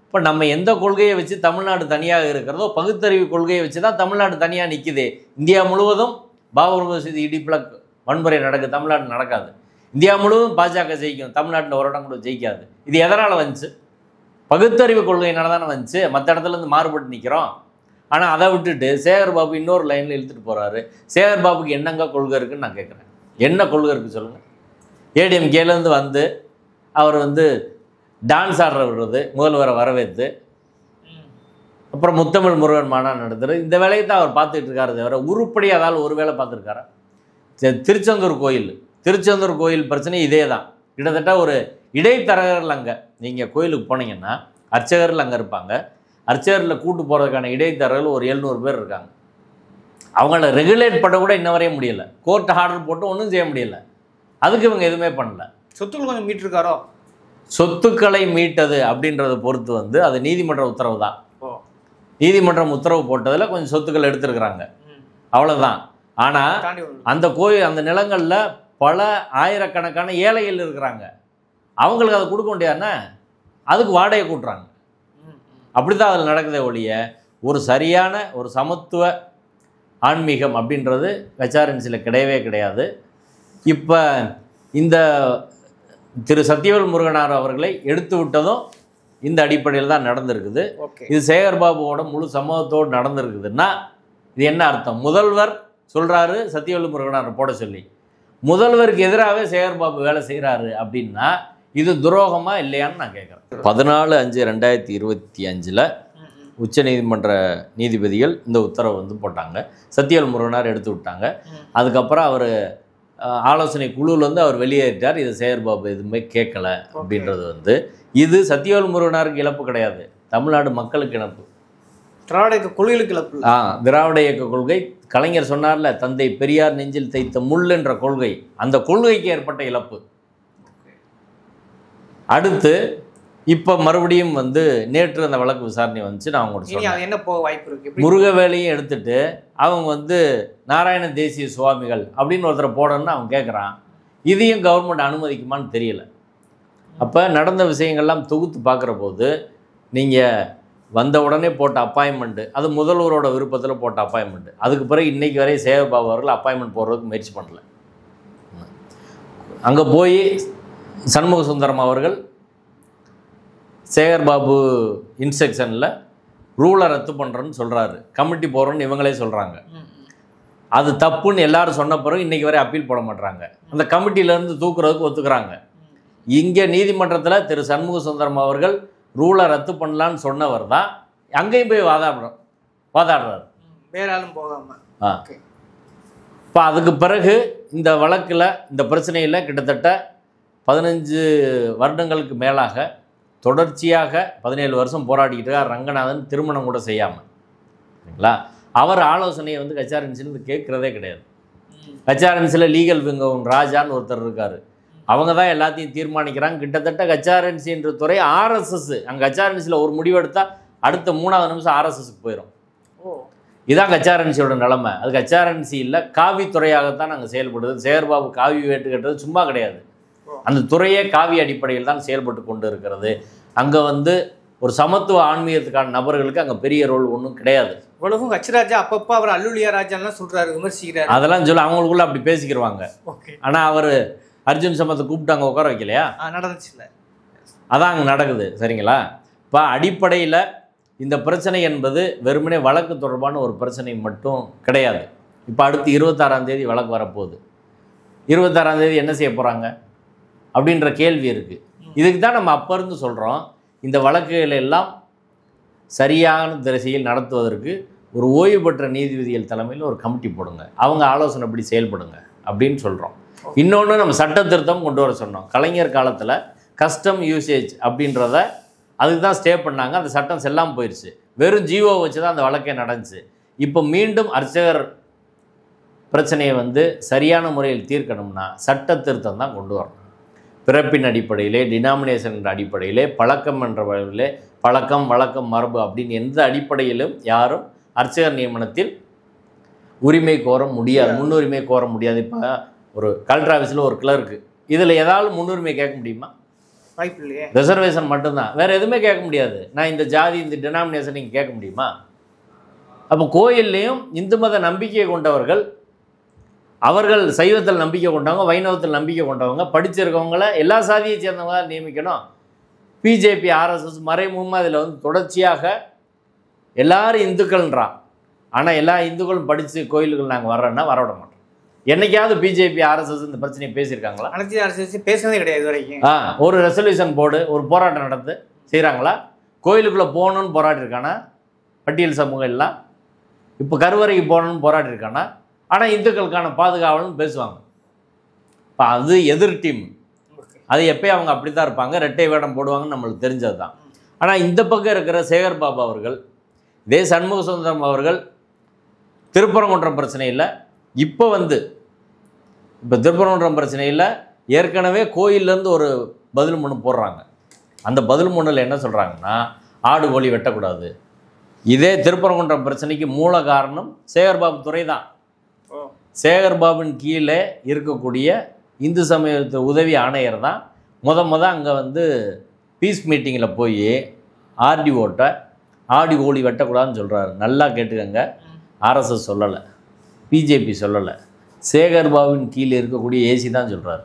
இப்போ நம்ம எந்த கொள்கையை வச்சு தமிழ்நாடு தனியாக இருக்கிறதோ, பகுத்தறிவு கொள்கையை வச்சு தான் தமிழ்நாடு தனியாக நிற்குது. இந்தியா முழுவதும் பாபர் மசூதி இடிப்பில் வன்முறை நடக்குது, தமிழ்நாடு நடக்காது. இந்தியா முழுவதும் பாஜக ஜெயிக்கும், தமிழ்நாட்டில் ஒரு இடம் கூட ஜெயிக்காது. இது எதனால் வந்துச்சு? பகுத்தறிவு கொள்கையினால தானே வந்துச்சு. மற்ற இடத்துலேருந்து மாறுபட்டு நிற்கிறோம். ஆனால் அதை விட்டுட்டு சேகர்பாபு இன்னொரு லைனில் இழுத்துட்டு போகிறாரு. சேகர்பாபுக்கு என்னங்க கொள்கை இருக்குன்னு நான் கேட்குறேன். என்ன கொள்கை இருக்குது சொல்லுங்கள். ஏடிஎம்கேலேருந்து வந்து அவர் வந்து டான்ஸ் ஆடுற விடுறது, முதல்வரை வரவேற்று, அப்புறம் முத்தமிழ் முருகன் மாநாடு நடத்துறது, இந்த வேலையை தான் அவர் பார்த்துட்டு இருக்காரு தவிர உருப்படி அதால் ஒரு வேலை பார்த்துருக்காரா? திருச்செந்தூர் கோயில் பிரச்சனை இதே தான். கிட்டத்தட்ட ஒரு இடைத்தரகர்கள் அங்கே நீங்கள் கோயிலுக்கு போனீங்கன்னா அர்ச்சகர்கள் அங்கே இருப்பாங்க. அர்ச்சகரில் கூட்டு போகிறதுக்கான இடைத்தரகர்கள் ஒரு 700 பேர் இருக்காங்க. அவங்கள ரெகுலேட் பண்ண கூட இன்ன வரையும் முடியலை. கோர்ட் ஆர்டர் போட்டு ஒன்றும் செய்ய முடியலை. அதுக்கு இவங்க எதுவுமே பண்ணல. சொத்துக்கள் கொஞ்சம் மீட்டிருக்காரோ? சொத்துக்களை மீட்டது அப்படின்றத பொறுத்து வந்து அது நீதிமன்ற உத்தரவு தான். நீதிமன்றம் உத்தரவு போட்டதில் கொஞ்சம் சொத்துக்கள் எடுத்துருக்குறாங்க, அவ்வளோதான். ஆனால் அந்த அந்த நிலங்களில் பல ஆயிரக்கணக்கான ஏழைகள் இருக்கிறாங்க. அவங்களுக்கு அதை கொடுக்க முடியாதுன்னா அதுக்கு வாடகை கூட்டுறாங்க. அப்படி தான் அதில் நடக்குதே ஒழிய ஒரு சரியான ஒரு சமத்துவ ஆன்மீகம் அப்படின்றது ஹெச்ஆர்என்சியில் கிடையவே கிடையாது. இப்போ இந்த திரு சத்தியவேல் முருகனார் அவர்களை எடுத்து விட்டதும் இந்த அடிப்படையில் தான் நடந்திருக்குது. இது சேகர்பாபுவோட முழு சமூகத்தோடு நடந்திருக்குதுன்னா இது என்ன அர்த்தம்? முதல்வர் சொல்கிறாரு சத்தியவேல் முருகனார் போட சொல்லி, முதல்வருக்கு எதிராகவே சேகர்பாபு வேலை செய்கிறாரு அப்படின்னா இது துரோகமா இல்லையான்னு நான் கேட்குறேன். 14/5/2025 உச்சநீதிமன்ற நீதிபதிகள் இந்த உத்தரவை வந்து போட்டாங்க. சத்தியவேல் முருகனார் எடுத்து விட்டாங்க. அதுக்கப்புறம் அவர் ஆலோசனை குழுவிலேருந்து அவர் வெளியேறிட்டார். இது சேகர்பாபு எதுவுமே கேட்கலை அப்படின்றது வந்து இது சத்தியவேல் முருகனாருக்கு இழப்பு கிடையாது, தமிழ்நாடு மக்களுக்கு இழப்பு. திராவிட இயக்க கொள்கைகளுக்கு இழப்பு. திராவிட இயக்க கொள்கை, கலைஞர் சொன்னார்ல, தந்தை பெரியார் நெஞ்சில் தைத்த முள் என்ற கொள்கை, அந்த கொள்கைக்கு ஏற்பட்ட இழப்பு. அடுத்து இப்போ மறுபடியும் வந்து நேற்று அந்த வழக்கு விசாரணை வந்துச்சு. நான் அவங்கள்ட்ட சொன்னேன் என்ன போக வாய்ப்பு இருக்கு. முருகவேலையும் எடுத்துட்டு அவங்க வந்து நாராயண தேசிய சுவாமிகள் அப்படின்னு ஒருத்தரை போடணும்னு அவன் கேட்குறான். இதையும் கவர்மெண்ட் அனுமதிக்குமான்னு தெரியல. அப்போ நடந்த விஷயங்கள்லாம் தொகுத்து பார்க்குற போது நீங்கள் வந்த உடனே போட்ட அப்பாயின்மெண்ட்டு, அது முதல்வரோட விருப்பத்தில் போட்ட அப்பாயின்மெண்ட்டு, அதுக்கு பிறகு இன்றைக்கி வரை சேகர்பாபு அவர்கள் அப்பாயின்மெண்ட் போடுறதுக்கு முயற்சி பண்ணல. அங்கே போய் சண்முக சுந்தரம் அவர்கள் சேகர்பாபு இன்ஸ்ட்ரக்ஷனில் ரூலை ரத்து பண்ணுறேன்னு சொல்கிறாரு, கமிட்டி போகிறோன்னு இவங்களே சொல்கிறாங்க. அது தப்புன்னு எல்லாரும் சொன்ன பிறகு இன்றைக்கி வரை அப்பீல் போட மாட்டுறாங்க. அந்த கமிட்டியிலேருந்து தூக்குறதுக்கு ஒத்துக்கிறாங்க. இங்கே நீதிமன்றத்தில் திரு சண்முக சுந்தரம் அவர்கள் ரூலை ரத்து பண்ணலான்னு சொன்னவர் தான் அங்கேயும் போய் வாதாடுறாரு, வேற ஆளும் போகாமல். இப்போ அதுக்கு பிறகு இந்த வழக்கில் இந்த பிரச்சனையில் கிட்டத்தட்ட 15 வருடங்களுக்கு மேலாக தொடர்ச்சியாக 17 வருஷம் போராடிக்கிட்டு இருக்கார் ரங்கநாதன், திருமணம் கூட செய்யாமல். சரிங்களா? அவர் ஆலோசனையை வந்து ஹெச்ஆர்என்சிலேருந்து கேட்குறதே கிடையாது. ஹெச்ஆர்என்சியில் லீகல் விங்கவன் ராஜான்னு ஒருத்தர் இருக்கார், அவங்க தான் எல்லாத்தையும் தீர்மானிக்கிறாங்க. கிட்டத்தட்ட ஹெச்ஆர்என்சின்ற துறை ஆர்எஸ்எஸ், அங்கே ஹெச்ஆர்என்சியில் ஒரு முடிவெடுத்தால் அடுத்த 3வது நிமிஷம் ஆர்எஸ்எஸ்க்கு போயிடும். இதான் ஹெச்ஆர்என்சியோட நிலைமை. அதுக்கு ஹெச்ஆர்என்சி இல்லை, காவித்துறையாகத்தான் நாங்கள் செயல்படுது. சேகர்பாபு காவி வேட்டு கட்டுறது சும்மா கிடையாது, அந்த துறையே காவி அடிப்படையில் தான் செயல்பட்டு கொண்டு இருக்கிறது. அங்கே வந்து ஒரு சமத்துவ ஆன்மீகத்துக்கான நபர்களுக்கு அங்கே பெரிய ரோல் ஒன்றும் கிடையாது. இவ்வளவும் ஹச்ராஜா அப்பப்போ அவர் அல்லுலியா ராஜாலாம் சொல்கிறாரு, விமர்சிக்கிறார். அதெல்லாம் சொல்ல அவங்களுக்குள்ள அப்படி பேசிக்கிடுவாங்க. ஆனால் அவர் அர்ஜுன் சம்பத்தை கூப்பிட்டு அங்கே உட்கார வைக்கலையா? நடந்துச்சு இல்லை, அதான் அங்கே நடக்குது. சரிங்களா? இப்போ அடிப்படையில் இந்த பிரச்சனை என்பது வெறுமனே வழக்கு தொடர்பான ஒரு பிரச்சனை மட்டும் கிடையாது. இப்போ அடுத்து 26ஆம் தேதி வழக்கு வரப்போகுது. 26ஆம் தேதி என்ன செய்ய போகிறாங்க அப்படின்ற கேள்வி இருக்குது. இதுக்கு தான் நம்ம அப்போ இருந்து சொல்கிறோம், இந்த வழக்குகள் எல்லாம் சரியான திசையில் நடத்துவதற்கு ஒரு ஓய்வு பெற்ற நீதிபதிகள் தலைமையில் ஒரு கமிட்டி போடுங்க, அவங்க ஆலோசனைப்படி செயல்படுங்க அப்படின்னு சொல்கிறோம். இன்னொன்று நம்ம சட்ட திருத்தம் கொண்டு வர சொன்னோம். கலைஞர் காலத்தில் கஸ்டம் யூசேஜ் அப்படின்றத அதுக்கு தான் ஸ்டே பண்ணாங்க, அந்த சட்டம் செல்லாமல் போயிடுச்சு. வெறும் ஜிஓ வச்சு தான் அந்த வழக்கே நடந்துச்சு. இப்போ மீண்டும் அர்ச்சகர் பிரச்சனையை வந்து சரியான முறையில் தீர்க்கணும்னா சட்ட திருத்தம் தான் கொண்டு வரணும். பிறப்பின் அடிப்படையிலே, டினாமினேஷன் என்ற அடிப்படையிலே, பழக்கம் என்ற வகையிலே, பழக்கம் வழக்கம் மரபு அப்படின்னு எந்த அடிப்படையிலும் யாரும் அர்ச்சகர் நியமனத்தில் உரிமை கோர முடியாது, முன்னுரிமை கோர முடியாது. இப்போ ஒரு கலெக்டர் ஆஃபீஸில் ஒரு கிளர்க்கு, இதில் ஏதாவது முன்னுரிமை கேட்க முடியுமா? வாய்ப்பு இல்லையே. ரிசர்வேஷன் மட்டும்தான், வேறு எதுவுமே கேட்க முடியாது. நான் இந்த ஜாதி இந்த டினாமினேஷன் நீங்கள் கேட்க முடியுமா? அப்போ கோயில்லையும் இந்து மத நம்பிக்கை கொண்டவர்கள், அவர்கள் சைவத்தில் நம்பிக்கை கொண்டவங்க, வைணவத்தில் நம்பிக்கை கொண்டவங்க, படிச்சிருக்கவங்கள எல்லா சாதியை சேர்ந்தவங்க நியமிக்கணும். பிஜேபி ஆர்எஸ்எஸ் மறைமுகமாக இதில் வந்து தொடர்ச்சியாக எல்லாரும் இந்துக்கள்ன்றான். ஆனால் எல்லா இந்துக்களும் படித்து கோயில்கள் நாங்கள் வர்றோன்னா வரவிட மாட்டோம். என்னைக்காவது பிஜேபி ஆர்எஸ்எஸ் இந்த பிரச்சனையை பேசியிருக்காங்களா? அனைத்து அரசு பேசுனதே கிடையாது இது வரைக்கும். ஒரு ரெசல்யூஷன் போர்டு ஒரு போராட்டம் நடந்து செய்கிறாங்களா? கோயிலுக்குள்ளே போகணுன்னு போராட்டிருக்கானா பட்டியல் சமூகம் எல்லாம்? இப்போ கருவறைக்கு போகணுன்னு போராட்டிருக்கானா? ஆனால் இந்துக்களுக்கான பாதுகாவல்னு பேசுவாங்க. இப்போ அது எதிர் டீம். அது எப்போயும் அவங்க அப்படி தான் இருப்பாங்க, ரெட்டை வேடம் போடுவாங்கன்னு நம்மளுக்கு தெரிஞ்சது தான். ஆனால் இந்த பக்கம் இருக்கிற சேகர் பாபு அவர்கள், இதே சண்முக சுந்தரம் அவர்கள் திருப்பரங்குன்றம் பிரச்சனையில் இப்போ திருப்பரங்குன்றம் பிரச்சனையில் ஏற்கனவே கோயிலேருந்து ஒரு பதில் மனு போடுறாங்க. அந்த பதில் மனுவில் என்ன சொல்கிறாங்கன்னா, ஆடு கோழி வெட்டக்கூடாது. இதே திருப்பரங்குன்றம் பிரச்சனைக்கு மூல காரணம் சேகர்பாபு துறை தான். சேகர்பாபுவின் கீழே இருக்கக்கூடிய இந்து சமயத்து உதவி ஆணையர் தான் அங்கே பீஸ் மீட்டிங்கில் போய் ஆர்டிஓட்ட ஆடி கோழி வெட்டக்கூடாதுன்னு சொல்கிறாரு. நல்லா கேட்டுக்கங்க, ஆர்எஸ்எஸ் சொல்லலை, பிஜேபி சொல்லலை, சேகர்பாபுவின் கீழே இருக்கக்கூடிய ஏசி தான் சொல்கிறார்.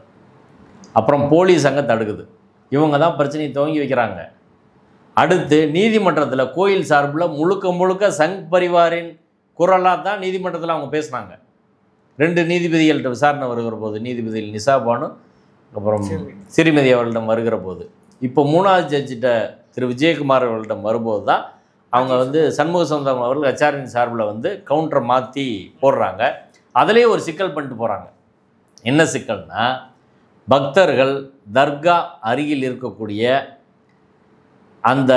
அப்புறம் போலீஸ் அங்கே தடுக்குது. இவங்க தான் பிரச்சனையை துவங்கி வைக்கிறாங்க. அடுத்து நீதிமன்றத்தில் கோயில் சார்பில் முழுக்க சங் பரிவாரின் குரலாக தான் நீதிமன்றத்தில் அவங்க பேசுனாங்க. 2 நீதிபதிகள்கிட்ட விசாரணை வருகிற போது, நீதிபதிகள் நிசா பானு அப்புறம் சிறுமதி அவர்களிடம் வருகிற போது, இப்போ 3வது ஜட்ஜிட்ட திரு விஜயகுமார் அவர்களிடம் வரும்போது தான் அவங்க சண்முக சுந்தரம் அவர்கள் ஹெச்ஆர்என் சார்பில் கவுண்டரை மாற்றி போடுறாங்க. அதிலே ஒரு சிக்கல் பண்ணிட்டு போகிறாங்க. என்ன சிக்கல்னா, பக்தர்கள் தர்கா அருகில் இருக்கக்கூடிய அந்த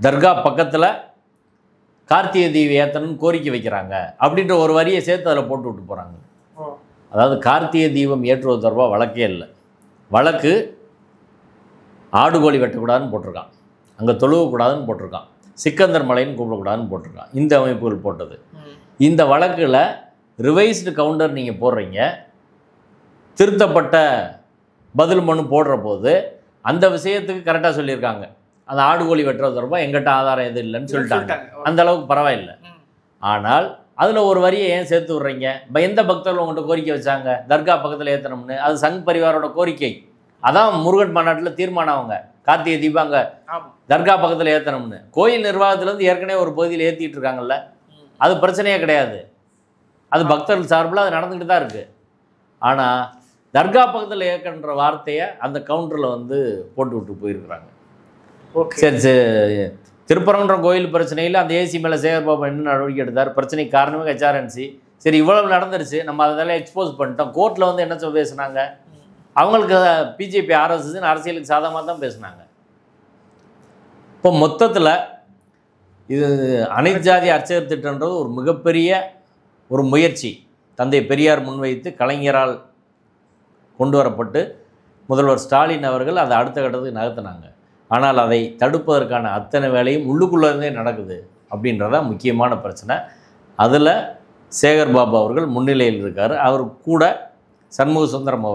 தர்கா பக்கத்தில் கார்த்திகை தீபம் ஏற்றணும்னு கோரிக்கை வைக்கிறாங்க அப்படின்ற ஒரு வரியை சேர்த்து அதில் போட்டு விட்டு போகிறாங்க. அதாவது கார்த்திகை தீபம் ஏற்றுவது தொடர்பாக வழக்கே இல்லை. வழக்கு ஆடு கோழி வெட்டக்கூடாதுன்னு போட்டிருக்கான், அங்கே தொழுவக்கூடாதுன்னு போட்டிருக்கான், சிக்கந்தர் மலைன்னு கூப்பிடக்கூடாதுன்னு போட்டிருக்கான். இந்த அமைப்புகள் போட்டது. இந்த வழக்கில் ரிவைஸ்டு கவுண்டர் நீங்கள் போடுறீங்க, திருத்தப்பட்ட பதில் மனு போடுற போது அந்த விஷயத்துக்கு கரெக்டாக சொல்லியிருக்காங்க. அந்த ஆடு கோழி வெட்டுறது தொடர்பாக எங்கிட்ட ஆதாரம் எதுவும் இல்லைன்னு சொல்லிட்டாங்க. அந்த அளவுக்கு பரவாயில்லை. ஆனால் அதில் ஒரு வரியை ஏன் சேர்த்து விட்றீங்க? எந்த பக்தர்கள் உங்கள்கிட்ட கோரிக்கை வச்சாங்க தர்கா பக்கத்தில் ஏற்றணும்னு? அது சங் பரிவாரோட கோரிக்கை. அதான் முருகன் மாநாட்டில் தீர்மானம், அவங்க கார்த்திகை தீபம் அங்கே தர்கா பக்கத்தில் ஏற்றணும்னு. கோயில் நிர்வாகத்திலேருந்து ஏற்கனவே ஒரு பகுதியில் ஏற்றிட்டு இருக்காங்கல்ல, அது பிரச்சனையே கிடையாது. அது பக்தர்கள் சார்பில் அது நடந்துக்கிட்டு தான் இருக்குது. ஆனால் தர்கா பக்கத்தில் ஏற்கன்ற வார்த்தையை அந்த கவுண்டரில் போட்டு விட்டு போயிருக்கிறாங்க. சரி சரி, திருப்பரங்குன்றம் கோயில் பிரச்சனையில் அந்த ஏசி மேலே சேகர்பாபு என்ன நடவடிக்கை எடுத்தார்? பிரச்சனைக்கு காரணமே ஹெச்ஆர்என்சி. சரி, இவ்வளவு நடந்துருச்சு, நம்ம அதெல்லாம் எக்ஸ்போஸ் பண்ணிட்டோம். கோர்ட்டில் என்ன பேசுனாங்க? அவங்களுக்கு பிஜேபி ஆர்எஸ்எஸ் அரசியலுக்கு சாதகமாக தான் பேசுனாங்க. இப்போ மொத்தத்தில் இது அனைத்து ஜாதி அர்ச்சகர் திட்டன்றது ஒரு மிகப்பெரிய ஒரு முயற்சி தந்தை பெரியார் முன்வைத்து கலைஞரால் கொண்டு வரப்பட்டு முதல்வர் ஸ்டாலின் அவர்கள் அதை அடுத்த கட்டத்துக்கு நகர்த்தினாங்க. ஆனால் அதை தடுப்பதற்கான அத்தனை வேலையும் உள்ளுக்குள்ளே நடக்குது அப்படின்றதான் முக்கியமான பிரச்சனை. அதில் சேகர்பாபு அவர்கள் முன்னிலையில் இருக்கார். அவர் கூட சண்முக சுந்தரம்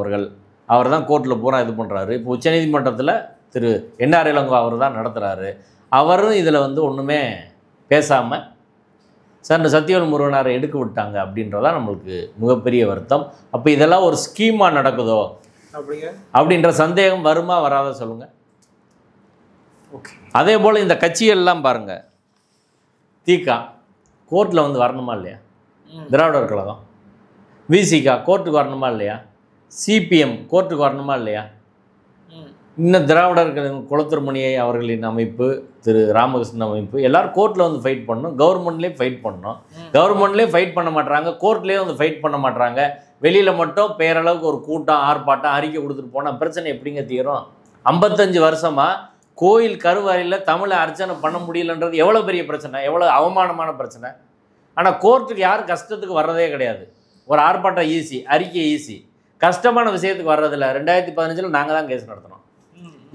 அவர் தான் கோர்ட்டில் பூரா இது பண்ணுறாரு. இப்போ உச்சநீதிமன்றத்தில் திரு என்ஆர் இளங்கோ அவர் தான் நடத்துகிறாரு. அவரும் இதில் ஒன்றுமே பேசாமல் சத்தியவேல் முருகனாரை எடுக்க விட்டாங்க அப்படின்றதான் நம்மளுக்கு மிகப்பெரிய வருத்தம். அப்போ இதெல்லாம் ஒரு ஸ்கீமாக நடக்குதோ அப்படின்ற சந்தேகம் வருமா வராத சொல்லுங்கள். அதே போல் இந்த கட்சிகள்லாம் பாருங்கள், திக கோர்ட்டில் வரணுமா இல்லையா? திராவிடர் கழகம், விசிக கோர்ட்டுக்கு வரணுமா இல்லையா? சிபிஎம் கோர்ட்டுக்கு வரணுமா இல்லையா? இன்னும் திராவிடர்களின் குளத்துருமணியை அவர்களின் அமைப்பு, திரு ராமகிருஷ்ணன் அமைப்பு, எல்லோரும் கோர்ட்டில் ஃபைட் பண்ணணும், கவர்மெண்ட்லேயே ஃபைட் பண்ணணும். கவர்மெண்ட்லேயே ஃபைட் பண்ண மாட்டாங்க, கோர்ட்லேயே ஃபைட் பண்ண மாட்டாங்க. வெளியில் மட்டும் பேரளவுக்கு ஒரு கூட்டம் ஆர்ப்பாட்டம் அறிக்கை கொடுத்துட்டு போனால் பிரச்சனை எப்படிங்க தீரும்? 55 வருஷமாக கோயில் கருவறையில் தமிழை அர்ச்சனை பண்ண முடியலன்றது எவ்வளோ பெரிய பிரச்சனை, எவ்வளோ அவமானமான பிரச்சனை. ஆனால் கோர்ட்டுக்கு யாரும் கஷ்டத்துக்கு வர்றதே கிடையாது. ஒரு ஆர்ப்பாட்டம் ஈஸி, அறிக்கை ஈஸி. கஷ்டமான விஷயத்துக்கு வர்றதில்ல. 2015 நாங்கள் தான் கேஸ் நடத்தினோம்.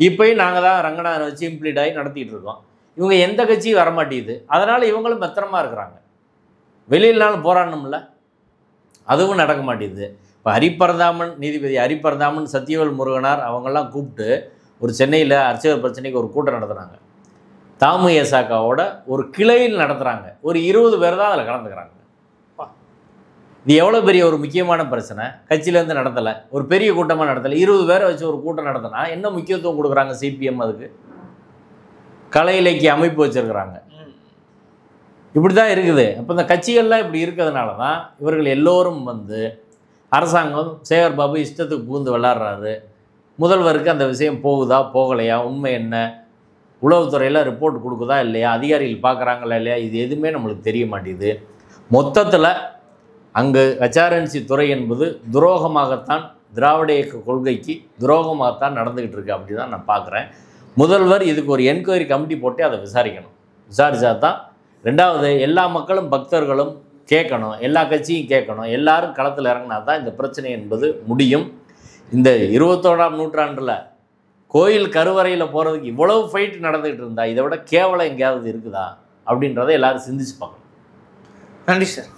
இப்போயும் நாங்கள் தான் ரங்கநாதனை வச்சு இம்ப்ளீட் ஆகி நடத்திட்டு இருக்கோம். இவங்க எந்த கட்சியும் வரமாட்டேங்குது. அதனால் இவங்களும் பத்திரமா இருக்கிறாங்க. வெளியிலனாலும் போராடணும்ல, அதுவும் நடக்க மாட்டேங்குது. இப்போ ஹரிபரதாமன், நீதிபதி ஹரிபரதாமன், சத்தியவேல் முருகனார் அவங்கெல்லாம் கூப்பிட்டு ஒரு சென்னையில் அர்ச்சகர் பிரச்சனைக்கு ஒரு கூட்டம் நடத்துகிறாங்க. தாமு ஏசாக்காவோட ஒரு கிளையில் நடத்துகிறாங்க. ஒரு 20 பேர் தான் அதில் கலந்துக்கிறாங்க. இது எவ்வளோ பெரிய ஒரு முக்கியமான பிரச்சனை. கட்சியிலேருந்து நடத்தலை, ஒரு பெரிய கூட்டமாக நடத்தலை, 20 பேரை வச்சு ஒரு கூட்டம் நடத்தினா என்ன முக்கியத்துவம் கொடுக்குறாங்க சிபிஎம்? அதுக்கு கலை இலக்கிய அமைப்பு வச்சுருக்கிறாங்க. இப்படி தான் இருக்குது. அப்போ இந்த கட்சிகள்லாம் இப்படி இருக்கிறதுனால தான் இவர்கள் எல்லோரும் வந்து அரசாங்கம் சேகர் பாபு இஷ்டத்துக்கு பூந்து விளாட்றாரு, முதல்வருக்கு அந்த விஷயம் போகுதா போகலையா, உண்மை என்ன, உளவுத்துறையில் ரிப்போர்ட் கொடுக்குதா இல்லையா, அதிகாரிகள் பார்க்குறாங்களா இல்லையா, இது எதுவுமே நம்மளுக்கு தெரிய மாட்டேங்குது. மொத்தத்தில் அங்கு ஹெச்ஆர்என்சி துறை என்பது துரோகமாகத்தான், திராவிட இயக்க கொள்கைக்கு துரோகமாகத்தான் நடந்துக்கிட்டு இருக்கு. அப்படி தான் நான் பார்க்குறேன். முதல்வர் இதுக்கு ஒரு என்கொயரி கமிட்டி போட்டு அதை விசாரிக்கணும். விசாரித்தா தான், ரெண்டாவது எல்லா மக்களும் பக்தர்களும் கேட்கணும், எல்லா கட்சியும் கேட்கணும், எல்லாரும் களத்தில் இறங்கினா தான் இந்த பிரச்சனை என்பது முடியும். இந்த 21ஆம் நூற்றாண்டில் கோயில் கருவறையில் போகிறதுக்கு இவ்வளவு ஃபைட் நடந்துகிட்டு இருந்தால் இதை விட கேவலம் எங்கேயாவது இருக்குதா அப்படின்றத எல்லாரும் சிந்திச்சு பார்க்கணும். நன்றி சார்.